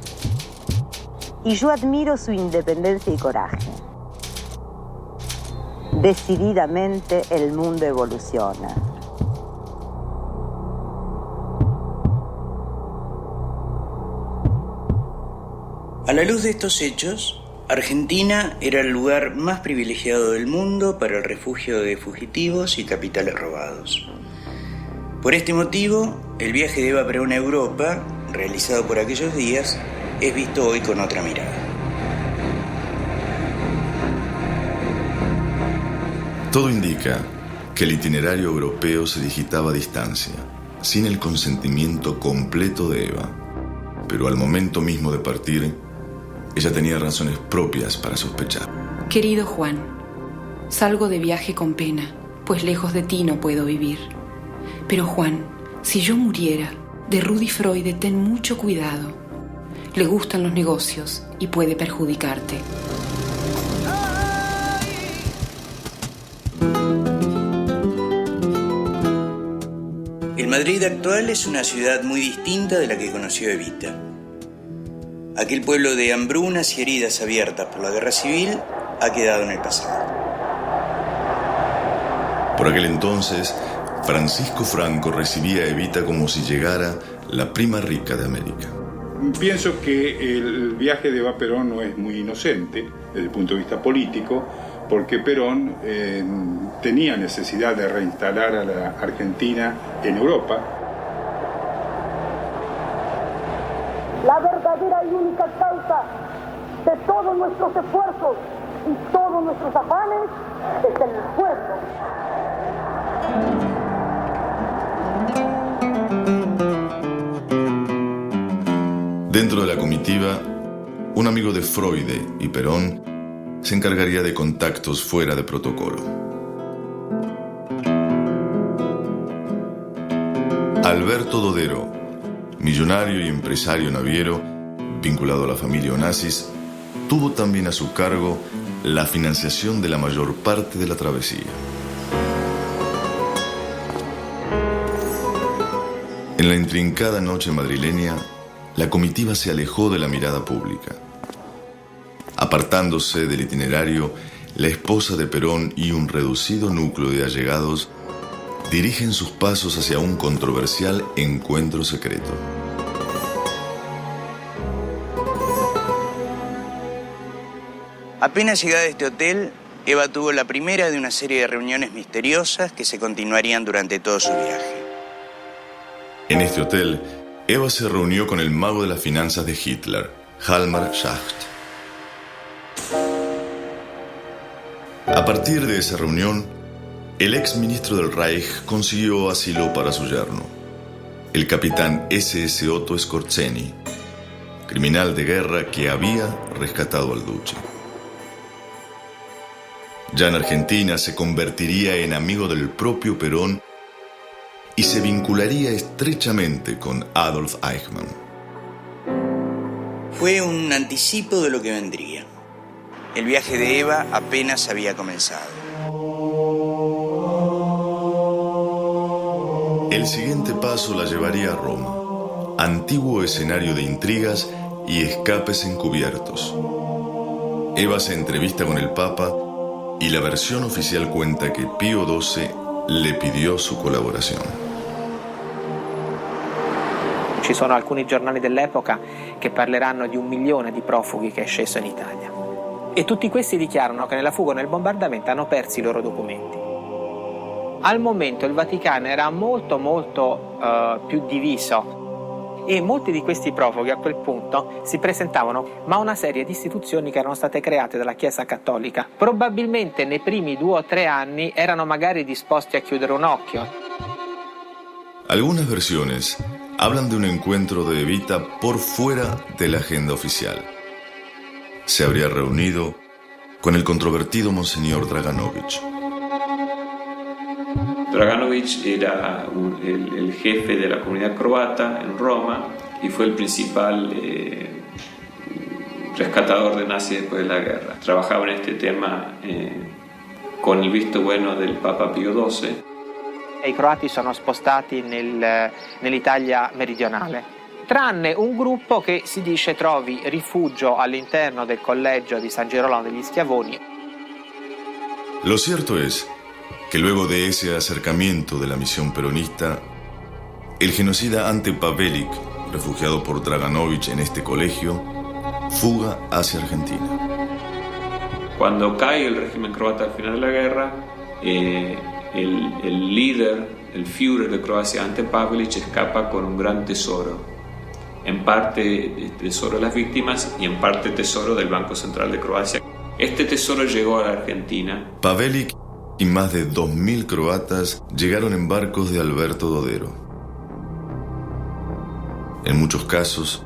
y yo admiro su independencia y coraje. Decididamente el mundo evoluciona. A la luz de estos hechos, Argentina era el lugar más privilegiado del mundo para el refugio de fugitivos y capitales robados. Por este motivo, el viaje de Eva Perón a Europa, realizado por aquellos días, es visto hoy con otra mirada. Todo indica que el itinerario europeo se digitaba a distancia, sin el consentimiento completo de Eva. Pero al momento mismo de partir, ella tenía razones propias para sospechar. Querido Juan, salgo de viaje con pena, pues lejos de ti no puedo vivir. Pero Juan, si yo muriera, de Rudi Freude ten mucho cuidado. Le gustan los negocios y puede perjudicarte. El Madrid actual es una ciudad muy distinta de la que conoció Evita. Aquel pueblo de hambrunas y heridas abiertas por la guerra civil ha quedado en el pasado. Por aquel entonces, Francisco Franco recibía a Evita como si llegara la prima rica de América. Pienso que el viaje de Eva Perón no es muy inocente desde el punto de vista político, porque Perón tenía necesidad de reinstalar a la Argentina en Europa. La verdadera y única causa de todos nuestros esfuerzos y todos nuestros afanes es el pueblo. Dentro de la comitiva, un amigo de Freude y Perón se encargaría de contactos fuera de protocolo. Alberto Dodero, millonario y empresario naviero, vinculado a la familia Onassis, tuvo también a su cargo la financiación de la mayor parte de la travesía. En la intrincada noche madrileña, la comitiva se alejó de la mirada pública. Apartándose del itinerario, la esposa de Perón y un reducido núcleo de allegados dirigen sus pasos hacia un controversial encuentro secreto. Apenas llegada a este hotel, Eva tuvo la primera de una serie de reuniones misteriosas que se continuarían durante todo su viaje. En este hotel, Eva se reunió con el mago de las finanzas de Hitler, Hjalmar Schacht. A partir de esa reunión, el ex ministro del Reich consiguió asilo para su yerno, el capitán SS Otto Skorzeny, criminal de guerra que había rescatado al duque. Ya en Argentina se convertiría en amigo del propio Perón y se vincularía estrechamente con Adolf Eichmann. Fue un anticipo de lo que vendría. El viaje de Eva apenas había comenzado. El siguiente paso la llevaría a Roma, antiguo escenario de intrigas y escapes encubiertos. Eva se entrevista con el Papa y la versión oficial cuenta que Pío XII le pidió su colaboración. Ci sono alcuni giornali dell'epoca che parleranno di 1 milione di profughi che è sceso in Italia. E tutti questi dichiarano che nella fuga o nel bombardamento hanno perso i loro documenti. Al momento il Vaticano era molto più diviso e molti di questi profughi a quel punto si presentavano ma una serie di istituzioni che erano state create dalla Chiesa Cattolica. Probabilmente nei primi 2 o 3 anni erano magari disposti a chiudere un occhio. Algunas versiones hablan de un encuentro de Evita por fuera de la agenda oficial. Se habría reunido con el controvertido Monseñor Draganovich. Draganovich era el jefe de la comunidad croata en Roma y fue el principal rescatador de nazis después de la guerra. Trabajaba en este tema con el visto bueno del Papa Pio XII. I croati sono spostati nell'Italia meridionale, tranne un gruppo che si dice trovi rifugio all'interno del collegio di San Girolamo degli Schiavoni. Lo cierto es que luego de ese acercamiento de la misión peronista, el genocida Ante Pavelić, refugiado por Draganovich en este colegio, fuga hacia Argentina. Cuando cae el régimen croata al final de la guerra, el líder, el Führer de Croacia, Ante Pavelić, escapa con un gran tesoro. En parte tesoro de las víctimas y en parte tesoro del Banco Central de Croacia. Este tesoro llegó a la Argentina. Pavelić y más de 2.000 croatas llegaron en barcos de Alberto Dodero. En muchos casos,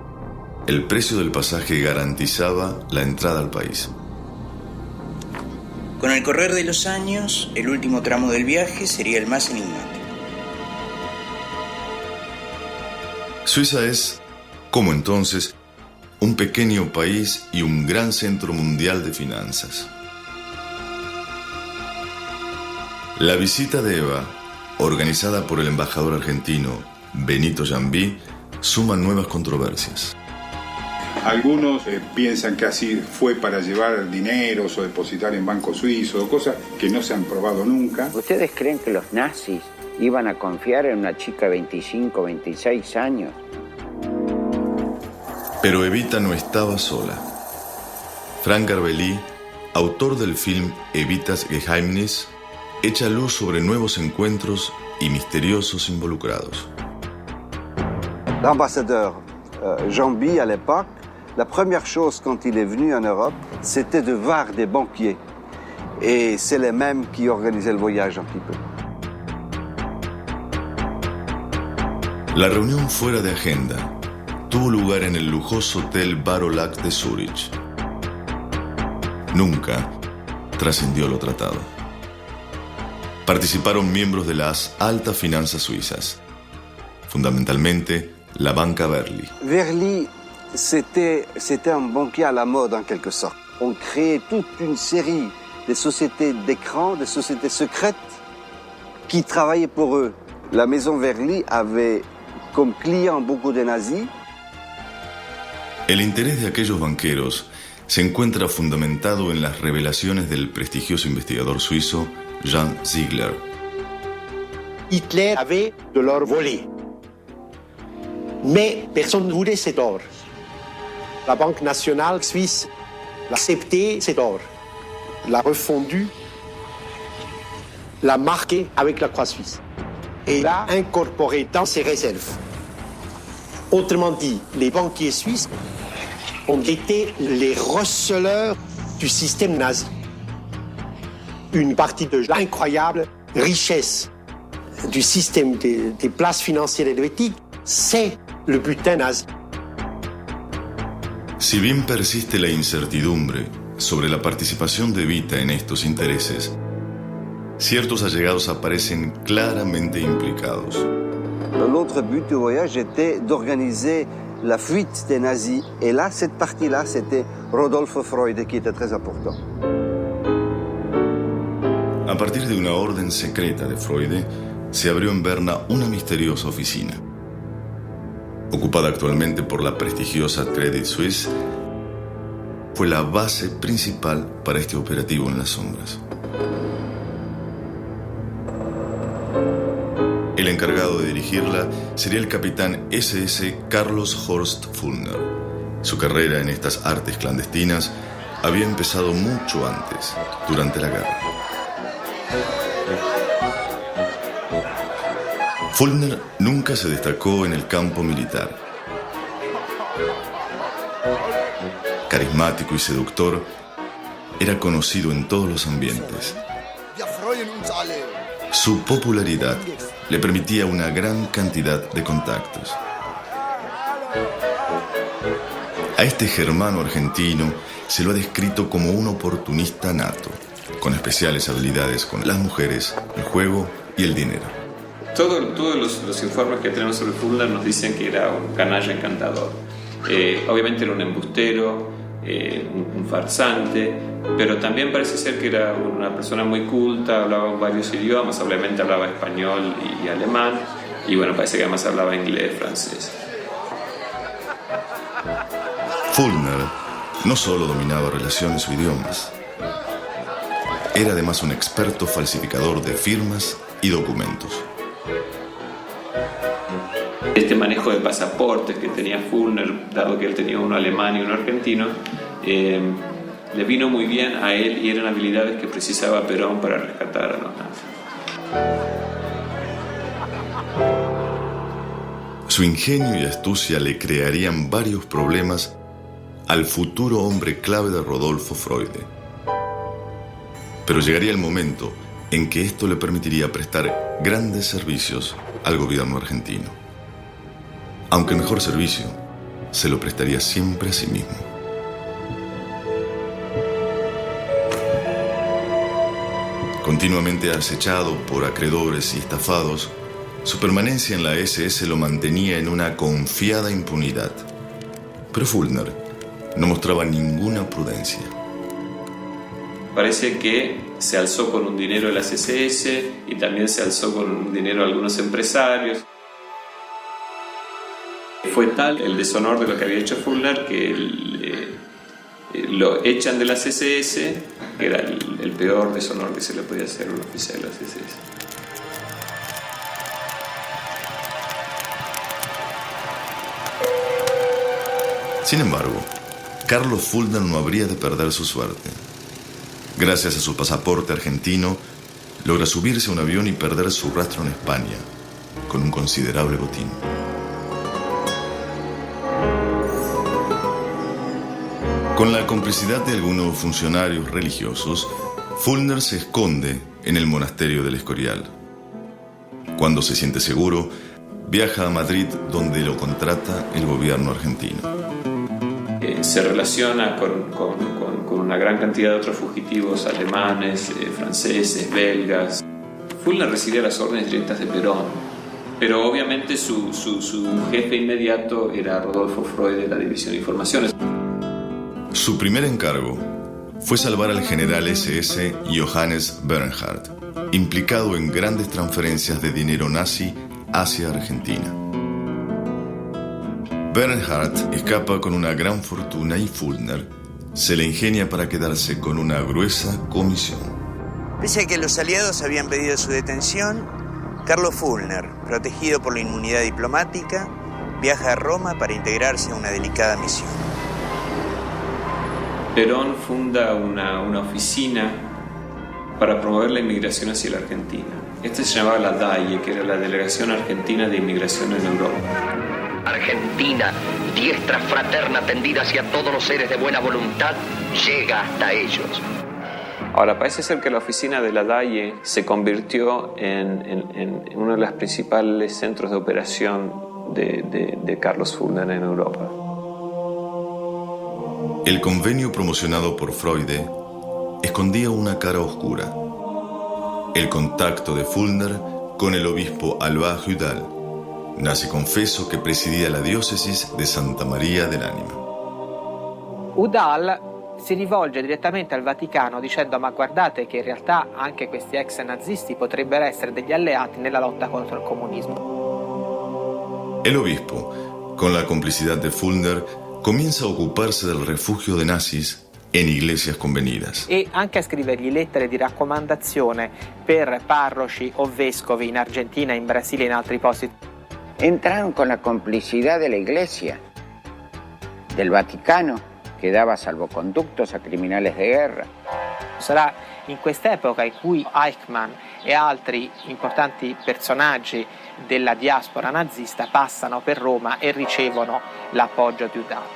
el precio del pasaje garantizaba la entrada al país. Con el correr de los años, el último tramo del viaje sería el más enigmático. Suiza es, como entonces, un pequeño país y un gran centro mundial de finanzas. La visita de Eva, organizada por el embajador argentino Benito Jambí, suma nuevas controversias. Algunos piensan que así fue para llevar dineros o depositar en bancos suizos, cosas que no se han probado nunca. ¿Ustedes creen que los nazis iban a confiar en una chica de 25, 26 años? Pero Evita no estaba sola. Frank Garbely, autor del film Evitas Geheimnis, echa luz sobre nuevos encuentros y misteriosos involucrados. L'ambassadeur Jambí, à l'époque, la première chose quand il est venu en Europe, c'était de voir des banquiers. Et c'est les mêmes qui organisaient le voyage un petit peu. La reunión fuera de agenda tuvo lugar en el lujoso hotel Barolac de Zúrich. Nunca trascendió lo tratado. Participaron miembros de las altas finanzas suizas, fundamentalmente la banca Verli. Verli, c'était un banquier à la mode en quelque sorte. On créait toute une série de sociétés d'écran, de sociétés secrètes qui travaillaient pour eux. La maison Verli avait comme clients beaucoup de nazis. El interés de aquellos banqueros se encuentra fundamentado en las revelaciones del prestigioso investigador suizo Jean Ziegler. Hitler avait de l'or volé. Mais personne ne voulait cet or. La Banque nationale suisse l'a accepté cet or, l'a refondu, l'a marqué avec la croix suisse et l'a incorporé dans ses réserves. Autrement dit, les banquiers suisses ont été les receleurs du système nazi. Une partie de l'incroyable richesse du système des places financières helvétiques, c'est le butin nazi. Si bien persiste la incertidumbre sobre la participación de Evita en estos intereses, ciertos allegados aparecen claramente implicados. L'autre but du voyage était d'organiser la fuite des nazis. Et là, cette partie-là, c'était Rodolfo Freud qui était très important. A partir de una orden secreta de Freud, se abrió en Berna una misteriosa oficina. Ocupada actualmente por la prestigiosa Credit Suisse, fue la base principal para este operativo en las sombras. El encargado de dirigirla sería el capitán SS Carlos Horst Fulner. Su carrera en estas artes clandestinas había empezado mucho antes, durante la guerra. Fulner nunca se destacó en el campo militar. Carismático y seductor, era conocido en todos los ambientes. Su popularidad le permitía una gran cantidad de contactos. A este germano argentino se lo ha descrito como un oportunista nato, con especiales habilidades con las mujeres, el juego y el dinero. Todos los informes que tenemos sobre Fulner nos dicen que era un canalla encantador. Obviamente era un embustero, un farsante, pero también parece ser que era una persona muy culta, hablaba varios idiomas, obviamente hablaba español y alemán, y bueno, parece que además hablaba inglés, francés. Fulner no solo dominaba relaciones o idiomas, era además un experto falsificador de firmas y documentos. Este manejo de pasaportes que tenía Fulner, dado que él tenía uno alemán y uno argentino, le vino muy bien a él y eran habilidades que precisaba Perón para rescatar a los nazis. Su ingenio y astucia le crearían varios problemas al futuro hombre clave de Rodolfo Freud. Pero llegaría el momento en que esto le permitiría prestar grandes servicios al gobierno argentino. Aunque el mejor servicio se lo prestaría siempre a sí mismo. Continuamente acechado por acreedores y estafados, su permanencia en la SS lo mantenía en una confiada impunidad. Pero Fulner no mostraba ninguna prudencia. Parece que se alzó con un dinero de las SS y también se alzó con un dinero de algunos empresarios. Fue tal el deshonor de lo que había hecho Fulner que lo echan de las SS, que era el peor deshonor que se le podía hacer a un oficial de las SS. Sin embargo, Carlos Fulner no habría de perder su suerte. Gracias a su pasaporte argentino, logra subirse a un avión y perder su rastro en España, con un considerable botín. Con la complicidad de algunos funcionarios religiosos, Fulner se esconde en el monasterio del Escorial. Cuando se siente seguro, viaja a Madrid, donde lo contrata el gobierno argentino. Se relaciona con una gran cantidad de otros fugitivos alemanes, franceses, belgas. Fulner recibía las órdenes directas de Perón, pero obviamente su jefe inmediato era Rodolfo Freud de la División de Informaciones. Su primer encargo fue salvar al general SS Johannes Bernhardt, implicado en grandes transferencias de dinero nazi hacia Argentina. Bernhardt escapa con una gran fortuna y Fulner se le ingenia para quedarse con una gruesa comisión. Pese a que los aliados habían pedido su detención, Carlos Fulner, protegido por la inmunidad diplomática, viaja a Roma para integrarse a una delicada misión. Perón funda una oficina para promover la inmigración hacia la Argentina. Este se llamaba la DAIE, que era la Delegación Argentina de Inmigración en Europa. Argentina, diestra fraterna tendida hacia todos los seres de buena voluntad, llega hasta ellos. Ahora, parece ser que la oficina de la DAIE se convirtió en uno de los principales centros de operación de Carlos Fulner en Europa. El convenio promocionado por Freude escondía una cara oscura: el contacto de Fulner con el obispo Alba Udall, nazi confeso che presidia la diocesi di Santa Maria dell'Anima. Udall si rivolge direttamente al Vaticano dicendo: ma guardate che in realtà anche questi ex nazisti potrebbero essere degli alleati nella lotta contro il comunismo. El obispo, con la complicidad de Fulner, comienza a ocuparse del refugio de nazis en iglesias convenidas. E anche a scrivergli lettere di raccomandazione per parroci o vescovi in Argentina, in Brasile e in altri posti. Entraron con la complicidad de la Iglesia, del Vaticano, che dava salvoconductos a criminales de guerra. Sarà in quest'epoca in cui Eichmann e altri importanti personaggi della diaspora nazista passano per Roma e ricevono l'appoggio di Udall.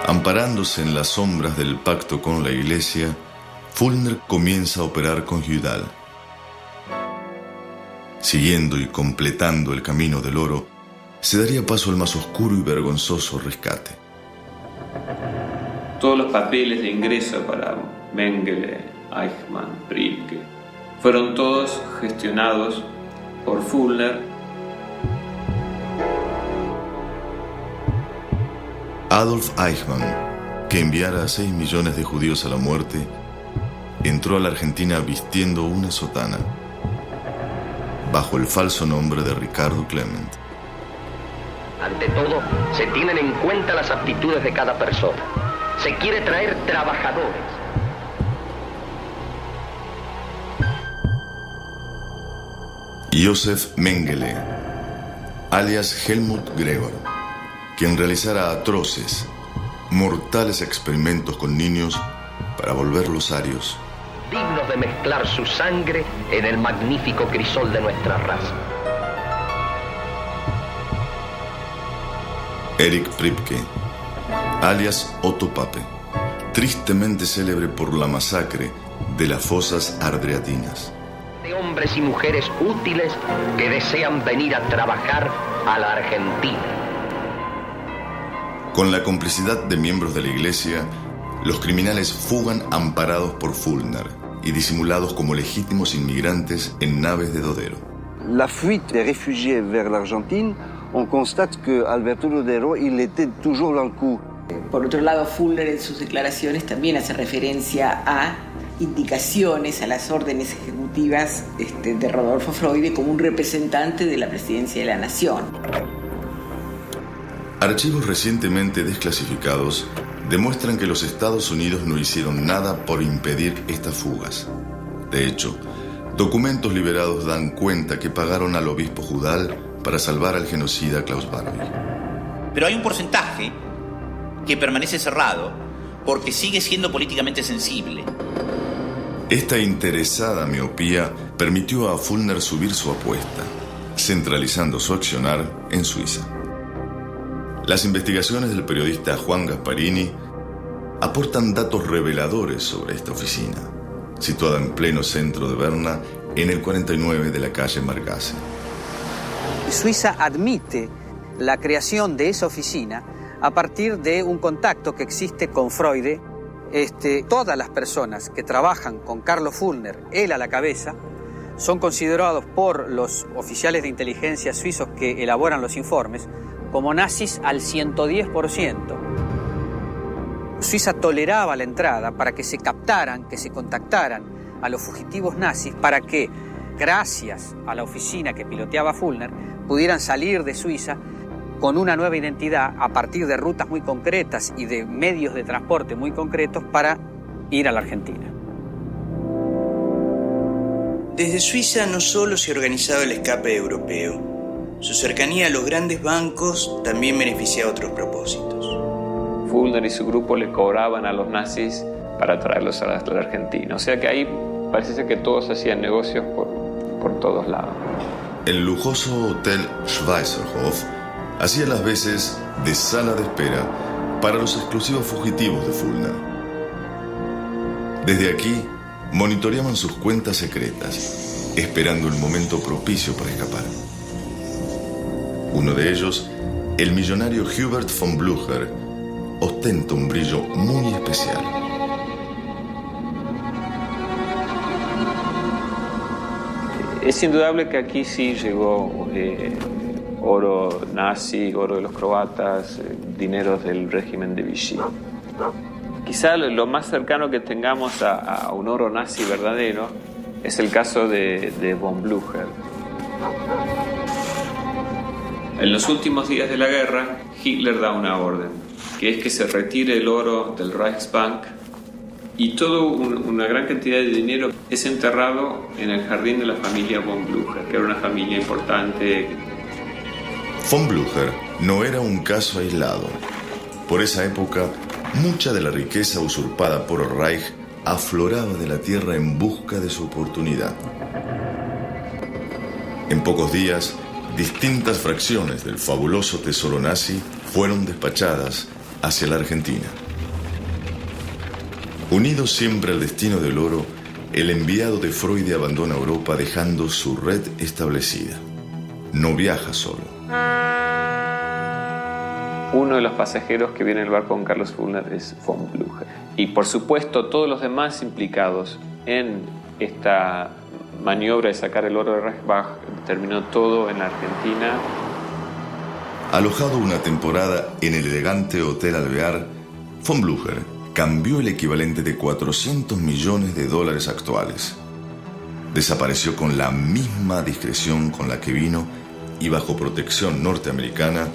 Amparándose en las sombras del pacto con la Iglesia, Fulner comienza a operar con Udall. Siguiendo y completando el camino del oro, se daría paso al más oscuro y vergonzoso rescate. Todos los papeles de ingreso para Mengele, Eichmann, Priebke, fueron todos gestionados por Fulner. Adolf Eichmann, que enviara a 6 millones de judíos a la muerte, entró a la Argentina vistiendo una sotana, bajo el falso nombre de Ricardo Clement. Ante todo, se tienen en cuenta las aptitudes de cada persona. Se quiere traer trabajadores. Josef Mengele, alias Helmut Gregor, quien realizara atroces, mortales experimentos con niños para volverlos arios, dignos de mezclar su sangre en el magnífico crisol de nuestra raza. Erich Priebke, alias Otto Pape, tristemente célebre por la masacre de las fosas ardreatinas. De hombres y mujeres útiles que desean venir a trabajar a la Argentina. Con la complicidad de miembros de la Iglesia, los criminales fugan amparados por Fulner y disimulados como legítimos inmigrantes en naves de Dodero. La fuite des réfugiés vers l'Argentine, on constate que Alberto Dodero, il était toujours dans le coup. Por otro lado, Fulner en sus declaraciones también hace referencia a indicaciones, a las órdenes ejecutivas de Rodolfo Freude como un representante de la presidencia de la Nación. Archivos recientemente desclasificados demuestran que los Estados Unidos no hicieron nada por impedir estas fugas. De hecho, documentos liberados dan cuenta que pagaron al obispo Udall para salvar al genocida Klaus Barbie. Pero hay un porcentaje que permanece cerrado porque sigue siendo políticamente sensible. Esta interesada miopía permitió a Fulner subir su apuesta, centralizando su accionar en Suiza. Las investigaciones del periodista Juan Gasparini aportan datos reveladores sobre esta oficina, situada en pleno centro de Berna, en el 49 de la calle Margasse. Suiza admite la creación de esa oficina a partir de un contacto que existe con Freude. Todas las personas que trabajan con Carlos Fulner, él a la cabeza, son considerados por los oficiales de inteligencia suizos que elaboran los informes como nazis al 110%. Suiza toleraba la entrada para que se captaran, que se contactaran a los fugitivos nazis para que, gracias a la oficina que piloteaba Fulner, pudieran salir de Suiza con una nueva identidad a partir de rutas muy concretas y de medios de transporte muy concretos para ir a la Argentina. Desde Suiza no solo se organizaba el escape europeo, su cercanía a los grandes bancos también beneficiaba a otros propósitos. Fulner y su grupo le cobraban a los nazis para traerlos a la Argentina. O sea que ahí parece ser que todos hacían negocios por todos lados. el lujoso Hotel Schweizerhof hacía las veces de sala de espera para los exclusivos fugitivos de Fulner. Desde aquí, monitoreaban sus cuentas secretas, esperando el momento propicio para escapar. Uno de ellos, el millonario Hubert von Blücher, ostenta un brillo muy especial. Es indudable que aquí sí llegó oro nazi, oro de los croatas, dineros del régimen de Vichy. Quizá lo más cercano que tengamos a un oro nazi verdadero es el caso de von Blücher. En los últimos días de la guerra, Hitler da una orden, que es que se retire el oro del Reichsbank y toda una gran cantidad de dinero es enterrado en el jardín de la familia von Blücher, que era una familia importante. Von Blücher no era un caso aislado. Por esa época, mucha de la riqueza usurpada por el Reich afloraba de la tierra en busca de su oportunidad. En pocos días, distintas fracciones del fabuloso tesoro nazi fueron despachadas hacia la Argentina. Unido siempre al destino del oro, el enviado de Freud abandona Europa dejando su red establecida. No viaja solo. Uno de los pasajeros que viene en el barco con Carlos Fulner es von Blücher. Y por supuesto todos los demás implicados en esta maniobra de sacar el oro de Reichsbach terminó todo en la Argentina. Alojado una temporada en el elegante Hotel Alvear, von Blücher cambió el equivalente de 400 millones de dólares actuales. Desapareció con la misma discreción con la que vino y bajo protección norteamericana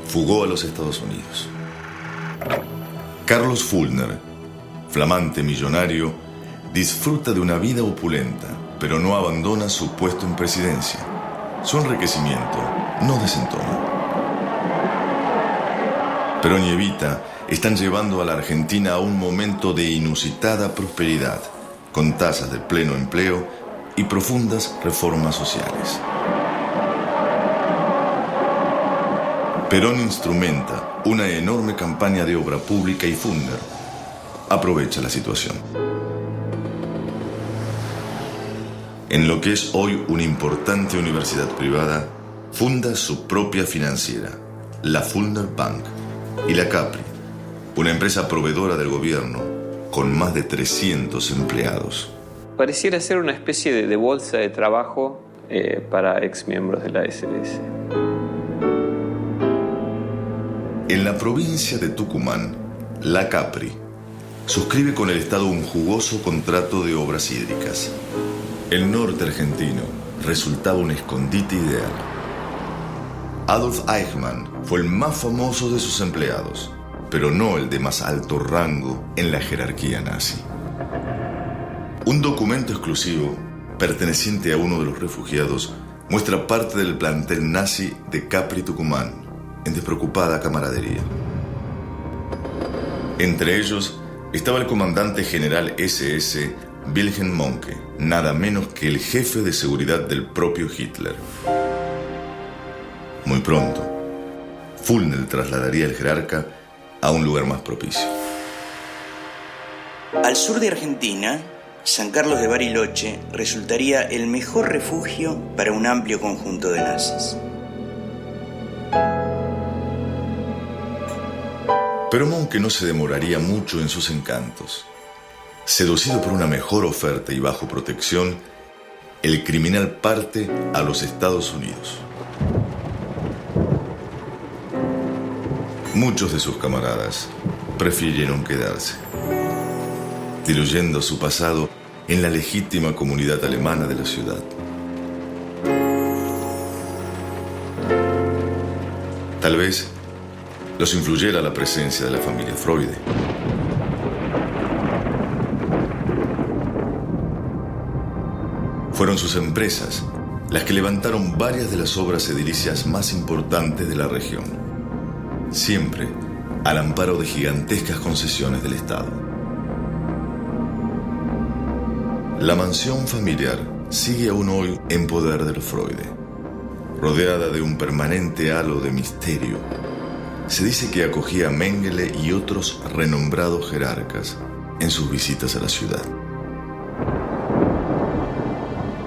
fugó a los Estados Unidos. Carlos Fulner, flamante millonario, disfruta de una vida opulenta, pero no abandona su puesto en presidencia. Su enriquecimiento no desentona. Perón y Evita están llevando a la Argentina a un momento de inusitada prosperidad, con tasas de pleno empleo y profundas reformas sociales. Perón instrumenta una enorme campaña de obra pública y Fulner aprovecha la situación. En lo que es hoy una importante universidad privada, funda su propia financiera, la Fulner Bank, y la Capri, una empresa proveedora del gobierno con más de 300 empleados. Pareciera ser una especie de bolsa de trabajo para exmiembros de la SS. En la provincia de Tucumán, la Capri suscribe con el Estado un jugoso contrato de obras hídricas. El norte argentino resultaba un escondite ideal. Adolf Eichmann fue el más famoso de sus empleados, pero no el de más alto rango en la jerarquía nazi. Un documento exclusivo, perteneciente a uno de los refugiados, muestra parte del plantel nazi de Capri Tucumán, en despreocupada camaradería. Entre ellos estaba el comandante general SS Wilhelm Mohnke, nada menos que el jefe de seguridad del propio Hitler. Muy pronto, Fulner trasladaría al jerarca a un lugar más propicio. Al sur de Argentina, San Carlos de Bariloche resultaría el mejor refugio para un amplio conjunto de nazis. Pero Mohnke no se demoraría mucho en sus encantos. Seducido por una mejor oferta y bajo protección, el criminal parte a los Estados Unidos. Muchos de sus camaradas prefirieron quedarse, diluyendo su pasado en la legítima comunidad alemana de la ciudad. Tal vez los influyera la presencia de la familia Freud. Fueron sus empresas las que levantaron varias de las obras edilicias más importantes de la región, siempre al amparo de gigantescas concesiones del Estado. La mansión familiar sigue aún hoy en poder de los Freud. rodeada de un permanente halo de misterio. Se dice que acogía a Mengele y otros renombrados jerarcas en sus visitas a la ciudad.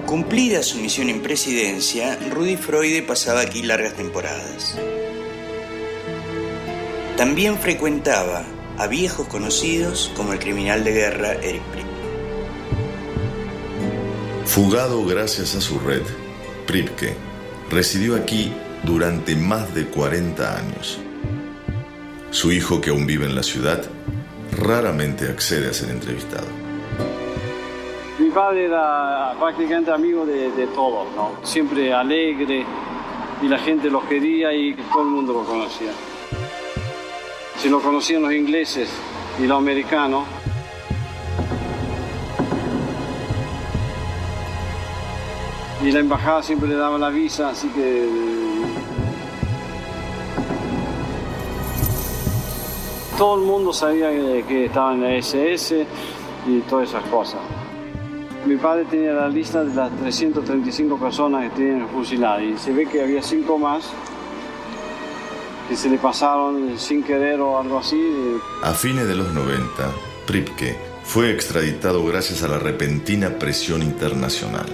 Cumplida su misión en presidencia, Rudi Freude pasaba aquí largas temporadas. También frecuentaba a viejos conocidos como el criminal de guerra Erich Priebke. Fugado gracias a su red, Priebke residió aquí durante más de 40 años. Su hijo, que aún vive en la ciudad, raramente accede a ser entrevistado. Mi padre era prácticamente amigo de todos, ¿no? Siempre alegre, y la gente lo quería y todo el mundo lo conocía. Si lo conocían los ingleses y los americanos, y la embajada siempre le daba la visa, así que todo el mundo sabía que estaba en la SS y todas esas cosas. Mi padre tenía la lista de las 335 personas que tenían fusiladas y se ve que había 5 más que se le pasaron sin querer o algo así. A fines de los 90, Priebke fue extraditado gracias a la repentina presión internacional.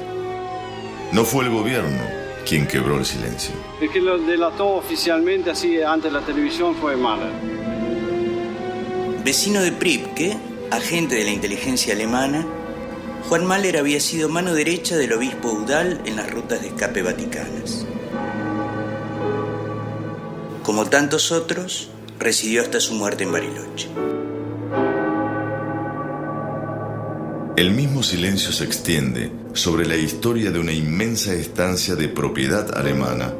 No fue el gobierno quien quebró el silencio. El que lo delató oficialmente así ante la televisión fue Mahler. Vecino de Priebke, agente de la inteligencia alemana, Juan Mahler había sido mano derecha del obispo Udall en las rutas de escape vaticanas. Como tantos otros, residió hasta su muerte en Bariloche. El mismo silencio se extiende sobre la historia de una inmensa estancia de propiedad alemana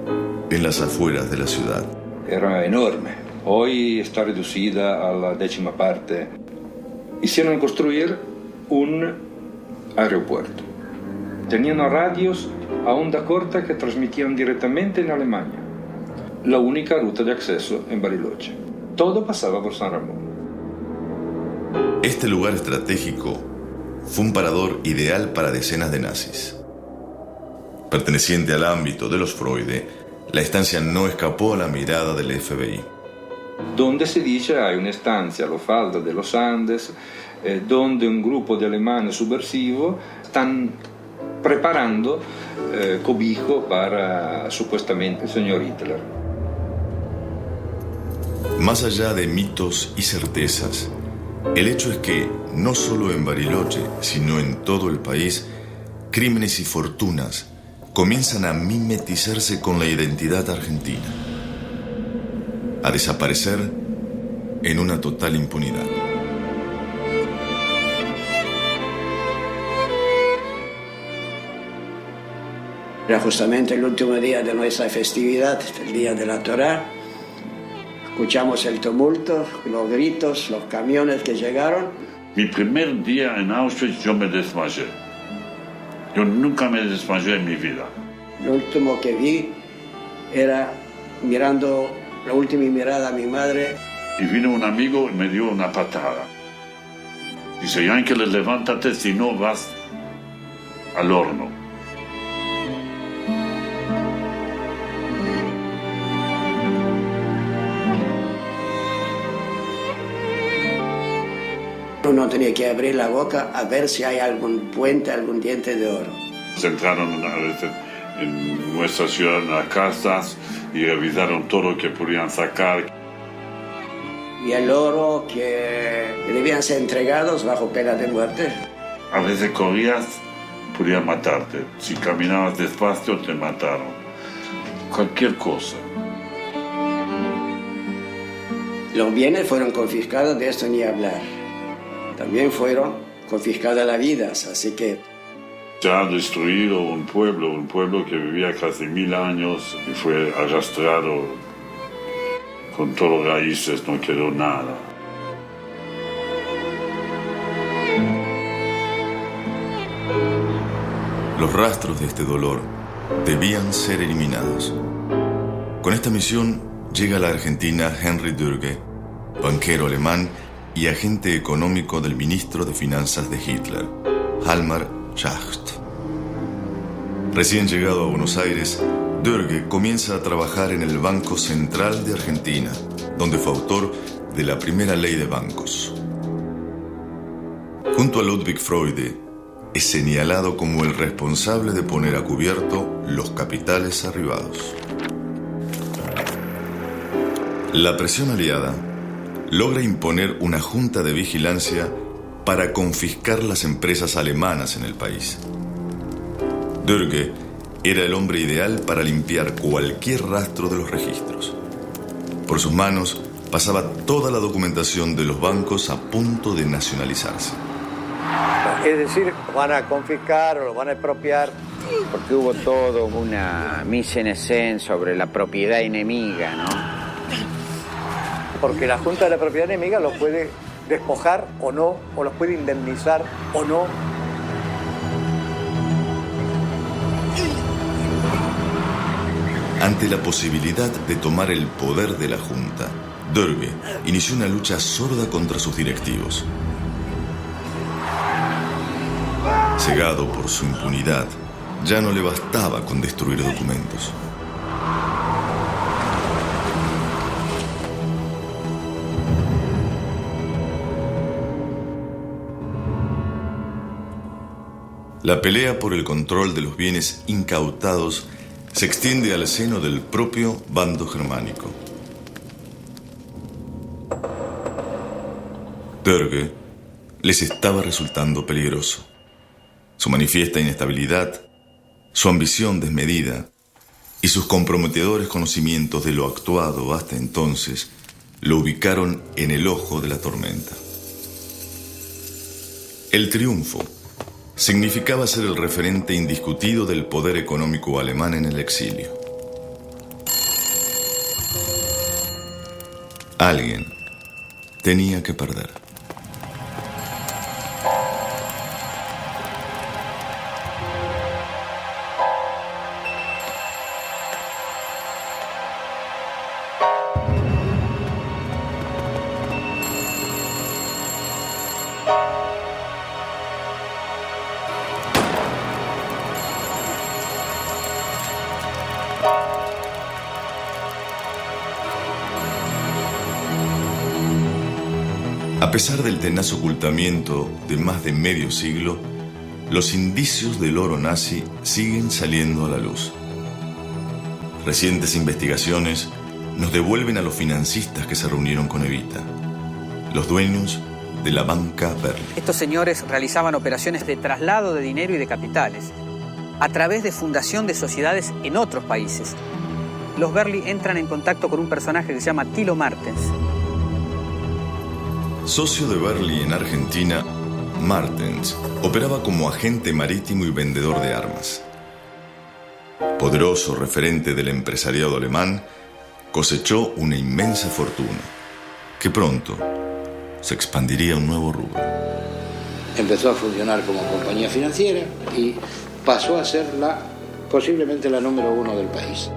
en las afueras de la ciudad. Era enorme. Hoy está reducida a la 10ª parte. Hicieron construir un aeropuerto. Tenían radios a onda corta que transmitían directamente en Alemania. La única ruta de acceso en Bariloche. Todo pasaba por San Ramón. Este lugar estratégico fue un parador ideal para decenas de nazis. Perteneciente al ámbito de los Freude, la estancia no escapó a la mirada del FBI. Donde se dice hay una estancia a los faldas de los Andes, donde un grupo de alemanes subversivos están preparando cobijo para supuestamente el señor Hitler. Más allá de mitos y certezas, el hecho es que, no solo en Bariloche, sino en todo el país, crímenes y fortunas comienzan a mimetizarse con la identidad argentina, a desaparecer en una total impunidad. Era justamente el último día de nuestra festividad, el día de la Torá. Escuchamos el tumulto, los gritos, los camiones que llegaron. Mi primer día en Auschwitz yo me desmayé. Yo nunca me desmayé en mi vida. Lo último que vi era mirando la última mirada a mi madre. Y vino un amigo y me dio una patada. Dice, Ángeles, levántate, si no vas al horno. Uno tenía que abrir la boca a ver si hay algún puente, algún diente de oro. Entraron a veces en nuestra ciudad, en las casas, y revisaron todo lo que podían sacar. Y el oro que debían ser entregados bajo pena de muerte. A veces corrías, podían matarte. Si caminabas despacio, te mataron. Cualquier cosa. Los bienes fueron confiscados, de esto ni hablar. También fueron confiscadas las vidas, así que... Se ha destruido un pueblo que vivía casi 1000 años y fue arrastrado con todas las raíces, no quedó nada. Los rastros de este dolor debían ser eliminados. Con esta misión llega a la Argentina Henry Dürge, banquero alemán y agente económico del ministro de Finanzas de Hitler, Hjalmar Schacht. Recién llegado a Buenos Aires, Dörge comienza a trabajar en el Banco Central de Argentina, donde fue autor de la primera ley de bancos. Junto a Ludwig Freude, es señalado como el responsable de poner a cubierto los capitales arribados. La presión aliada logra imponer una junta de vigilancia para confiscar las empresas alemanas en el país. Dörge era el hombre ideal para limpiar cualquier rastro de los registros. Por sus manos pasaba toda la documentación de los bancos a punto de nacionalizarse. Es decir, van a confiscar o los van a expropiar. Porque hubo todo una mise en scène sobre la propiedad enemiga, ¿no? Porque la Junta de la Propiedad Enemiga los puede despojar o no, o los puede indemnizar o no. Ante la posibilidad de tomar el poder de la Junta, Dörge inició una lucha sorda contra sus directivos. Cegado por su impunidad, ya no le bastaba con destruir documentos. La pelea por el control de los bienes incautados se extiende al seno del propio bando germánico. Dörge les estaba resultando peligroso. Su manifiesta inestabilidad, su ambición desmedida y sus comprometedores conocimientos de lo actuado hasta entonces lo ubicaron en el ojo de la tormenta. El triunfo significaba ser el referente indiscutido del poder económico alemán en el exilio. Alguien tenía que perder. A pesar del tenaz ocultamiento de más de medio siglo, los indicios del oro nazi siguen saliendo a la luz. Recientes investigaciones nos devuelven a los financistas que se reunieron con Evita, los dueños de la banca Berli. Estos señores realizaban operaciones de traslado de dinero y de capitales a través de fundación de sociedades en otros países. Los Berli entran en contacto con un personaje que se llama Thilo Martens. Socio de Berli en Argentina, Martens operaba como agente marítimo y vendedor de armas. Poderoso referente del empresariado alemán, cosechó una inmensa fortuna, que pronto se expandiría a un nuevo rubro. Empezó a funcionar como compañía financiera y pasó a ser posiblemente la número 1 del país.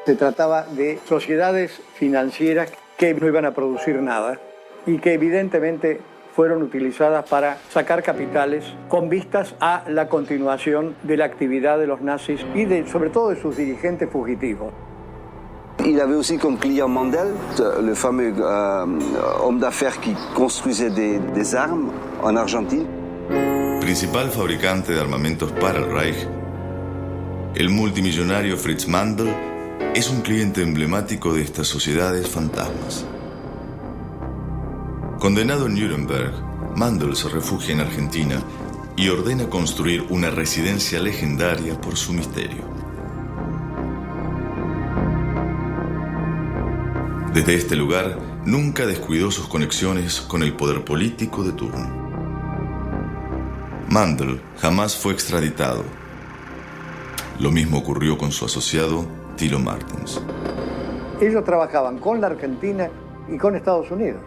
Se trataba de sociedades financieras que no iban a producir nada y que evidentemente fueron utilizadas para sacar capitales con vistas a la continuación de la actividad de los nazis y sobre todo de sus dirigentes fugitivos. Il avait aussi comme client Mandel, le fameux homme d'affaires qui construisait des armes en Argentine. Principal fabricante de armamentos para el Reich, el multimillonario Fritz Mandel es un cliente emblemático de estas sociedades fantasmas. Condenado en Nuremberg, Mandel se refugia en Argentina y ordena construir una residencia legendaria por su misterio. Desde este lugar, nunca descuidó sus conexiones con el poder político de turno. Mandel jamás fue extraditado. Lo mismo ocurrió con su asociado Thilo Martens. Ellos trabajaban con la Argentina y con Estados Unidos,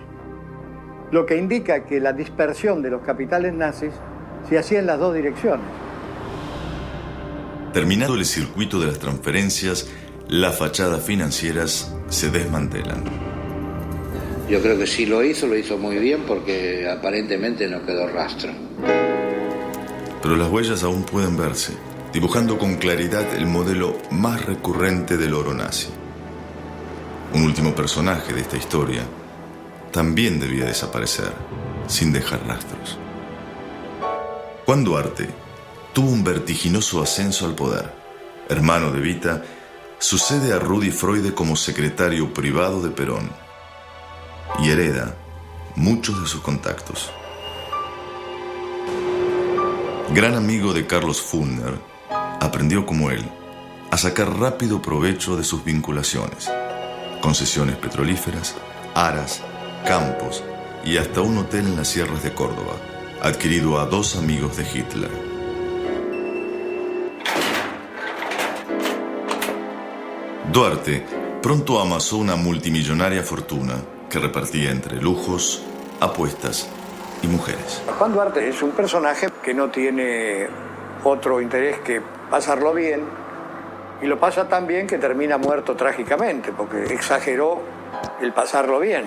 lo que indica que la dispersión de los capitales nazis se hacía en las dos direcciones. Terminado el circuito de las transferencias, las fachadas financieras se desmantelan. Yo creo que sí lo hizo muy bien porque aparentemente no quedó rastro. Pero las huellas aún pueden verse dibujando con claridad el modelo más recurrente del oro nazi. Un último personaje de esta historia también debía desaparecer sin dejar rastros. Juan Duarte tuvo un vertiginoso ascenso al poder. Hermano de Evita, sucede a Rudi Freude como secretario privado de Perón y hereda muchos de sus contactos. Gran amigo de Carlos Fulner, aprendió como él a sacar rápido provecho de sus vinculaciones, concesiones petrolíferas, aras, campos y hasta un hotel en las sierras de Córdoba, adquirido a 2 amigos de Hitler. Duarte pronto amasó una multimillonaria fortuna que repartía entre lujos, apuestas y mujeres. Juan Duarte es un personaje que no tiene otro interés que pasarlo bien, y lo pasa tan bien que termina muerto trágicamente, porque exageró el pasarlo bien.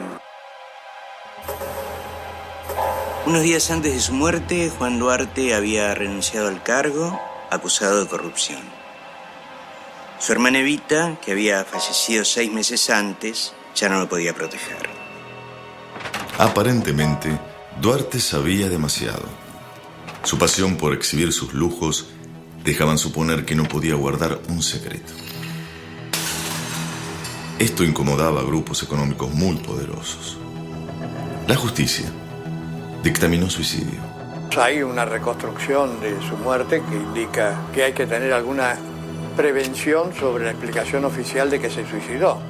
Unos días antes de su muerte, Juan Duarte había renunciado al cargo, acusado de corrupción. Su hermana Evita, que había fallecido 6 meses antes, ya no lo podía proteger. Aparentemente, Duarte sabía demasiado. Su pasión por exhibir sus lujos dejaban suponer que no podía guardar un secreto. Esto incomodaba a grupos económicos muy poderosos. La justicia dictaminó suicidio. Hay una reconstrucción de su muerte que indica que hay que tener alguna prevención sobre la explicación oficial de que se suicidó.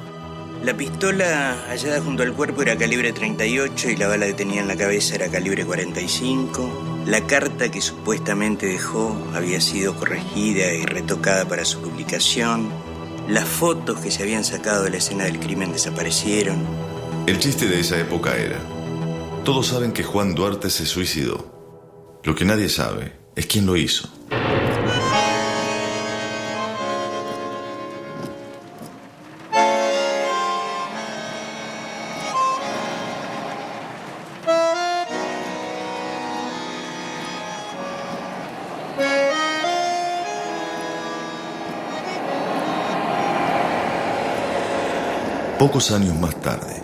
La pistola hallada junto al cuerpo era calibre 38 y la bala que tenía en la cabeza era calibre 45. La carta que supuestamente dejó había sido corregida y retocada para su publicación. Las fotos que se habían sacado de la escena del crimen desaparecieron. El chiste de esa época era: todos saben que Juan Duarte se suicidó. Lo que nadie sabe es quién lo hizo. Pocos años más tarde,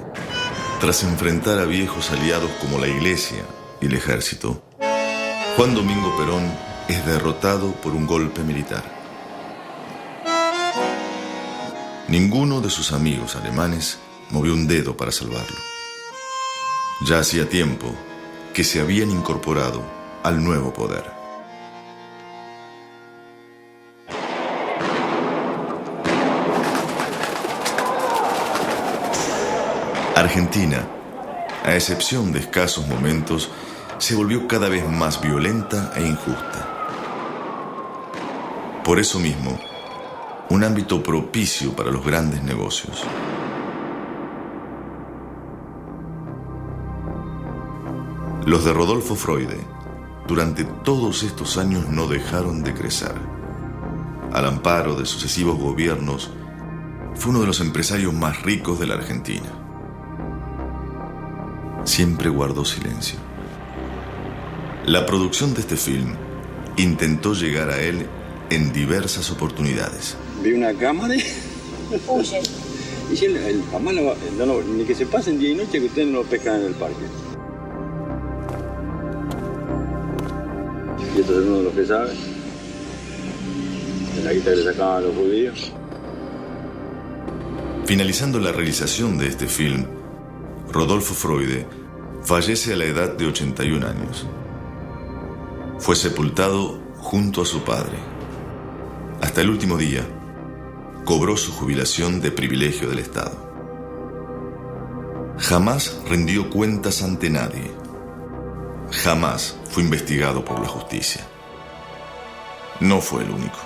tras enfrentar a viejos aliados como la Iglesia y el Ejército, Juan Domingo Perón es derrotado por un golpe militar. Ninguno de sus amigos alemanes movió un dedo para salvarlo. Ya hacía tiempo que se habían incorporado al nuevo poder. Argentina, a excepción de escasos momentos, se volvió cada vez más violenta e injusta. Por eso mismo, un ámbito propicio para los grandes negocios. Los de Rodolfo Freude, durante todos estos años no dejaron de crecer. Al amparo de sucesivos gobiernos, fue uno de los empresarios más ricos de la Argentina. Siempre guardó silencio. La producción de este film intentó llegar a él en diversas oportunidades. Vi una cámara y... Huye. Y si él jamás ni que se pasen día y noche que ustedes no lo pescan en el parque. Y esto es uno de los que sabe. De la guita que le sacaban a los judíos. Finalizando la realización de este film, Rodolfo Freude fallece a la edad de 81 años. Fue sepultado junto a su padre. Hasta el último día, cobró su jubilación de privilegio del Estado. Jamás rindió cuentas ante nadie. Jamás fue investigado por la justicia. No fue el único.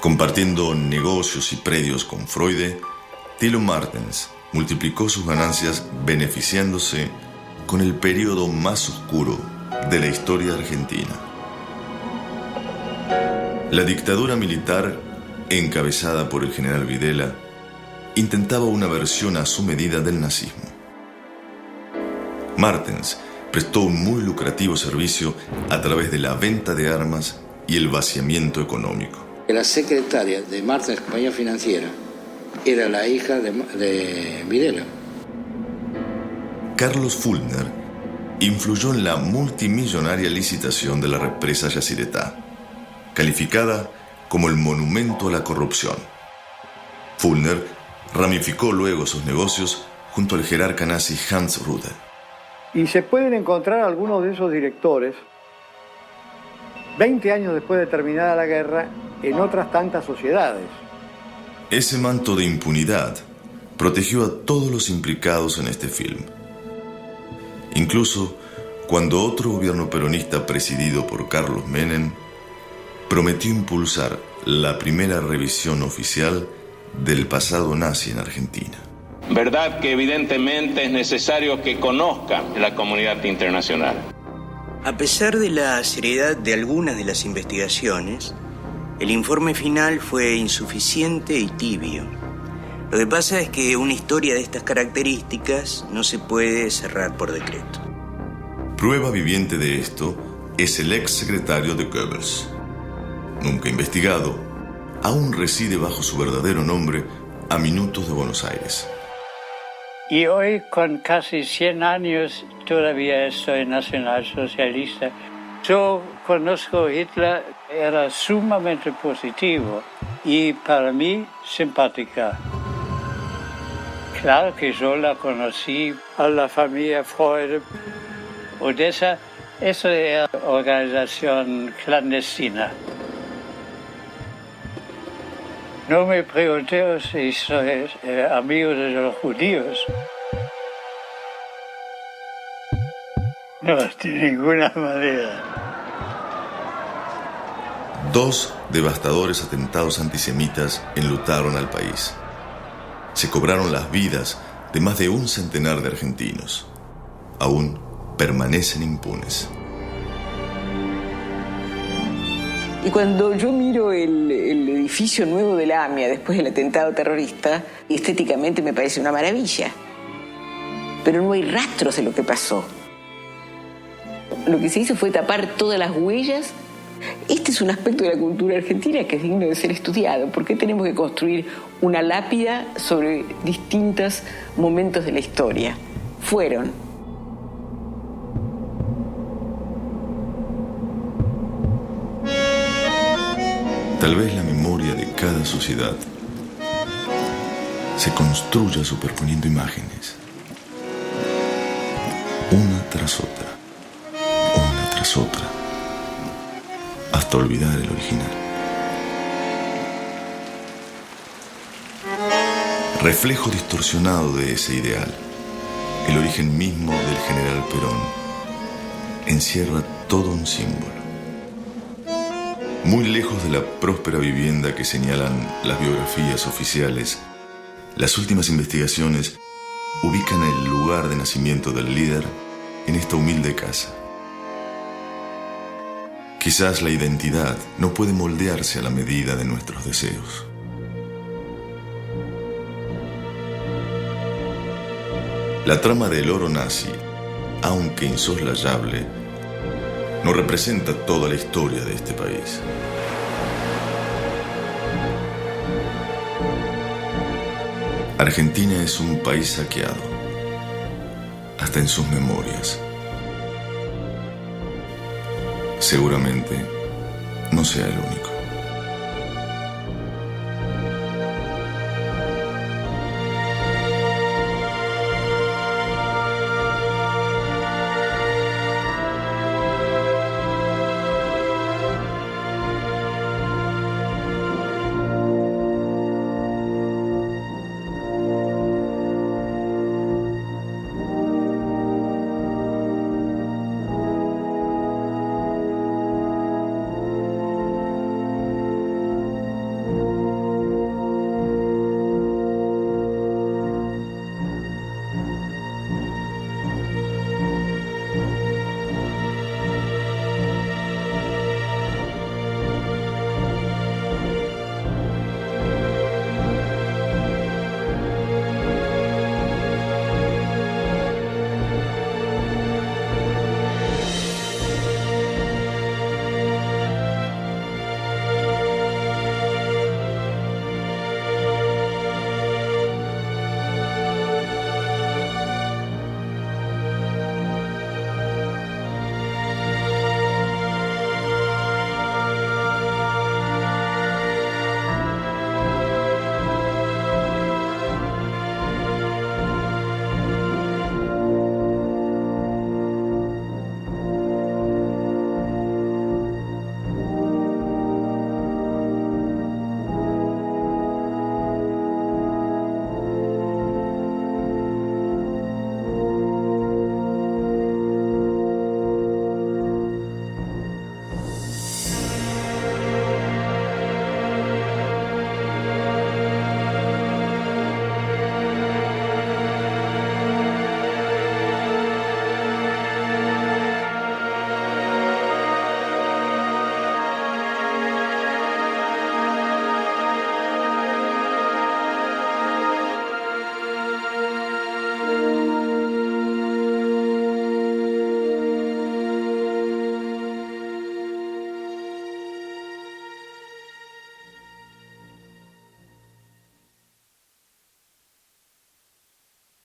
Compartiendo negocios y predios con Freude, Thilo Martens multiplicó sus ganancias beneficiándose con el periodo más oscuro de la historia argentina. La dictadura militar, encabezada por el general Videla, intentaba una versión a su medida del nazismo. Martens prestó un muy lucrativo servicio a través de la venta de armas y el vaciamiento económico. La secretaria de Martens Compañía Financiera era la hija de Videla. Carlos Fulner influyó en la multimillonaria licitación de la represa Yacyretá, calificada como el monumento a la corrupción. Fulner ramificó luego sus negocios junto al jerarca nazi Hans Rudel. Y se pueden encontrar algunos de esos directores 20 años después de terminada la guerra en otras tantas sociedades. Ese manto de impunidad protegió a todos los implicados en este film. Incluso cuando otro gobierno peronista presidido por Carlos Menem prometió impulsar la primera revisión oficial del pasado nazi en Argentina. Verdad que evidentemente es necesario que conozcan la comunidad internacional. A pesar de la seriedad de algunas de las investigaciones, el informe final fue insuficiente y tibio. Lo que pasa es que una historia de estas características no se puede cerrar por decreto. Prueba viviente de esto es el ex secretario de Goebbels. Nunca investigado, aún reside bajo su verdadero nombre a minutos de Buenos Aires. Y hoy, con casi 100 años, todavía soy nacionalsocialista. Yo conozco a Hitler, era sumamente positivo y para mí simpática. Claro que yo la conocí a la familia Freud. Odessa, eso era organización clandestina. No me pregunté si soy amigo de los judíos. No, de ninguna manera. 2 devastadores atentados antisemitas enlutaron al país. Se cobraron las vidas de más de un centenar de argentinos. Aún permanecen impunes. Y cuando yo miro el edificio nuevo de la AMIA después del atentado terrorista, estéticamente me parece una maravilla. Pero no hay rastros de lo que pasó. Lo que se hizo fue tapar todas las huellas. Este es un aspecto de la cultura argentina que es digno de ser estudiado. ¿Por qué tenemos que construir una lápida sobre distintos momentos de la historia? Fueron. Tal vez la memoria de cada sociedad se construya superponiendo imágenes, una tras otra, hasta olvidar el original. Reflejo distorsionado de ese ideal, el origen mismo del general Perón encierra todo un símbolo. Muy lejos de la próspera vivienda que señalan las biografías oficiales, las últimas investigaciones ubican el lugar de nacimiento del líder en esta humilde casa. Quizás la identidad no puede moldearse a la medida de nuestros deseos. La trama del oro nazi, aunque insoslayable, no representa toda la historia de este país. Argentina es un país saqueado, hasta en sus memorias. Seguramente no sea el único.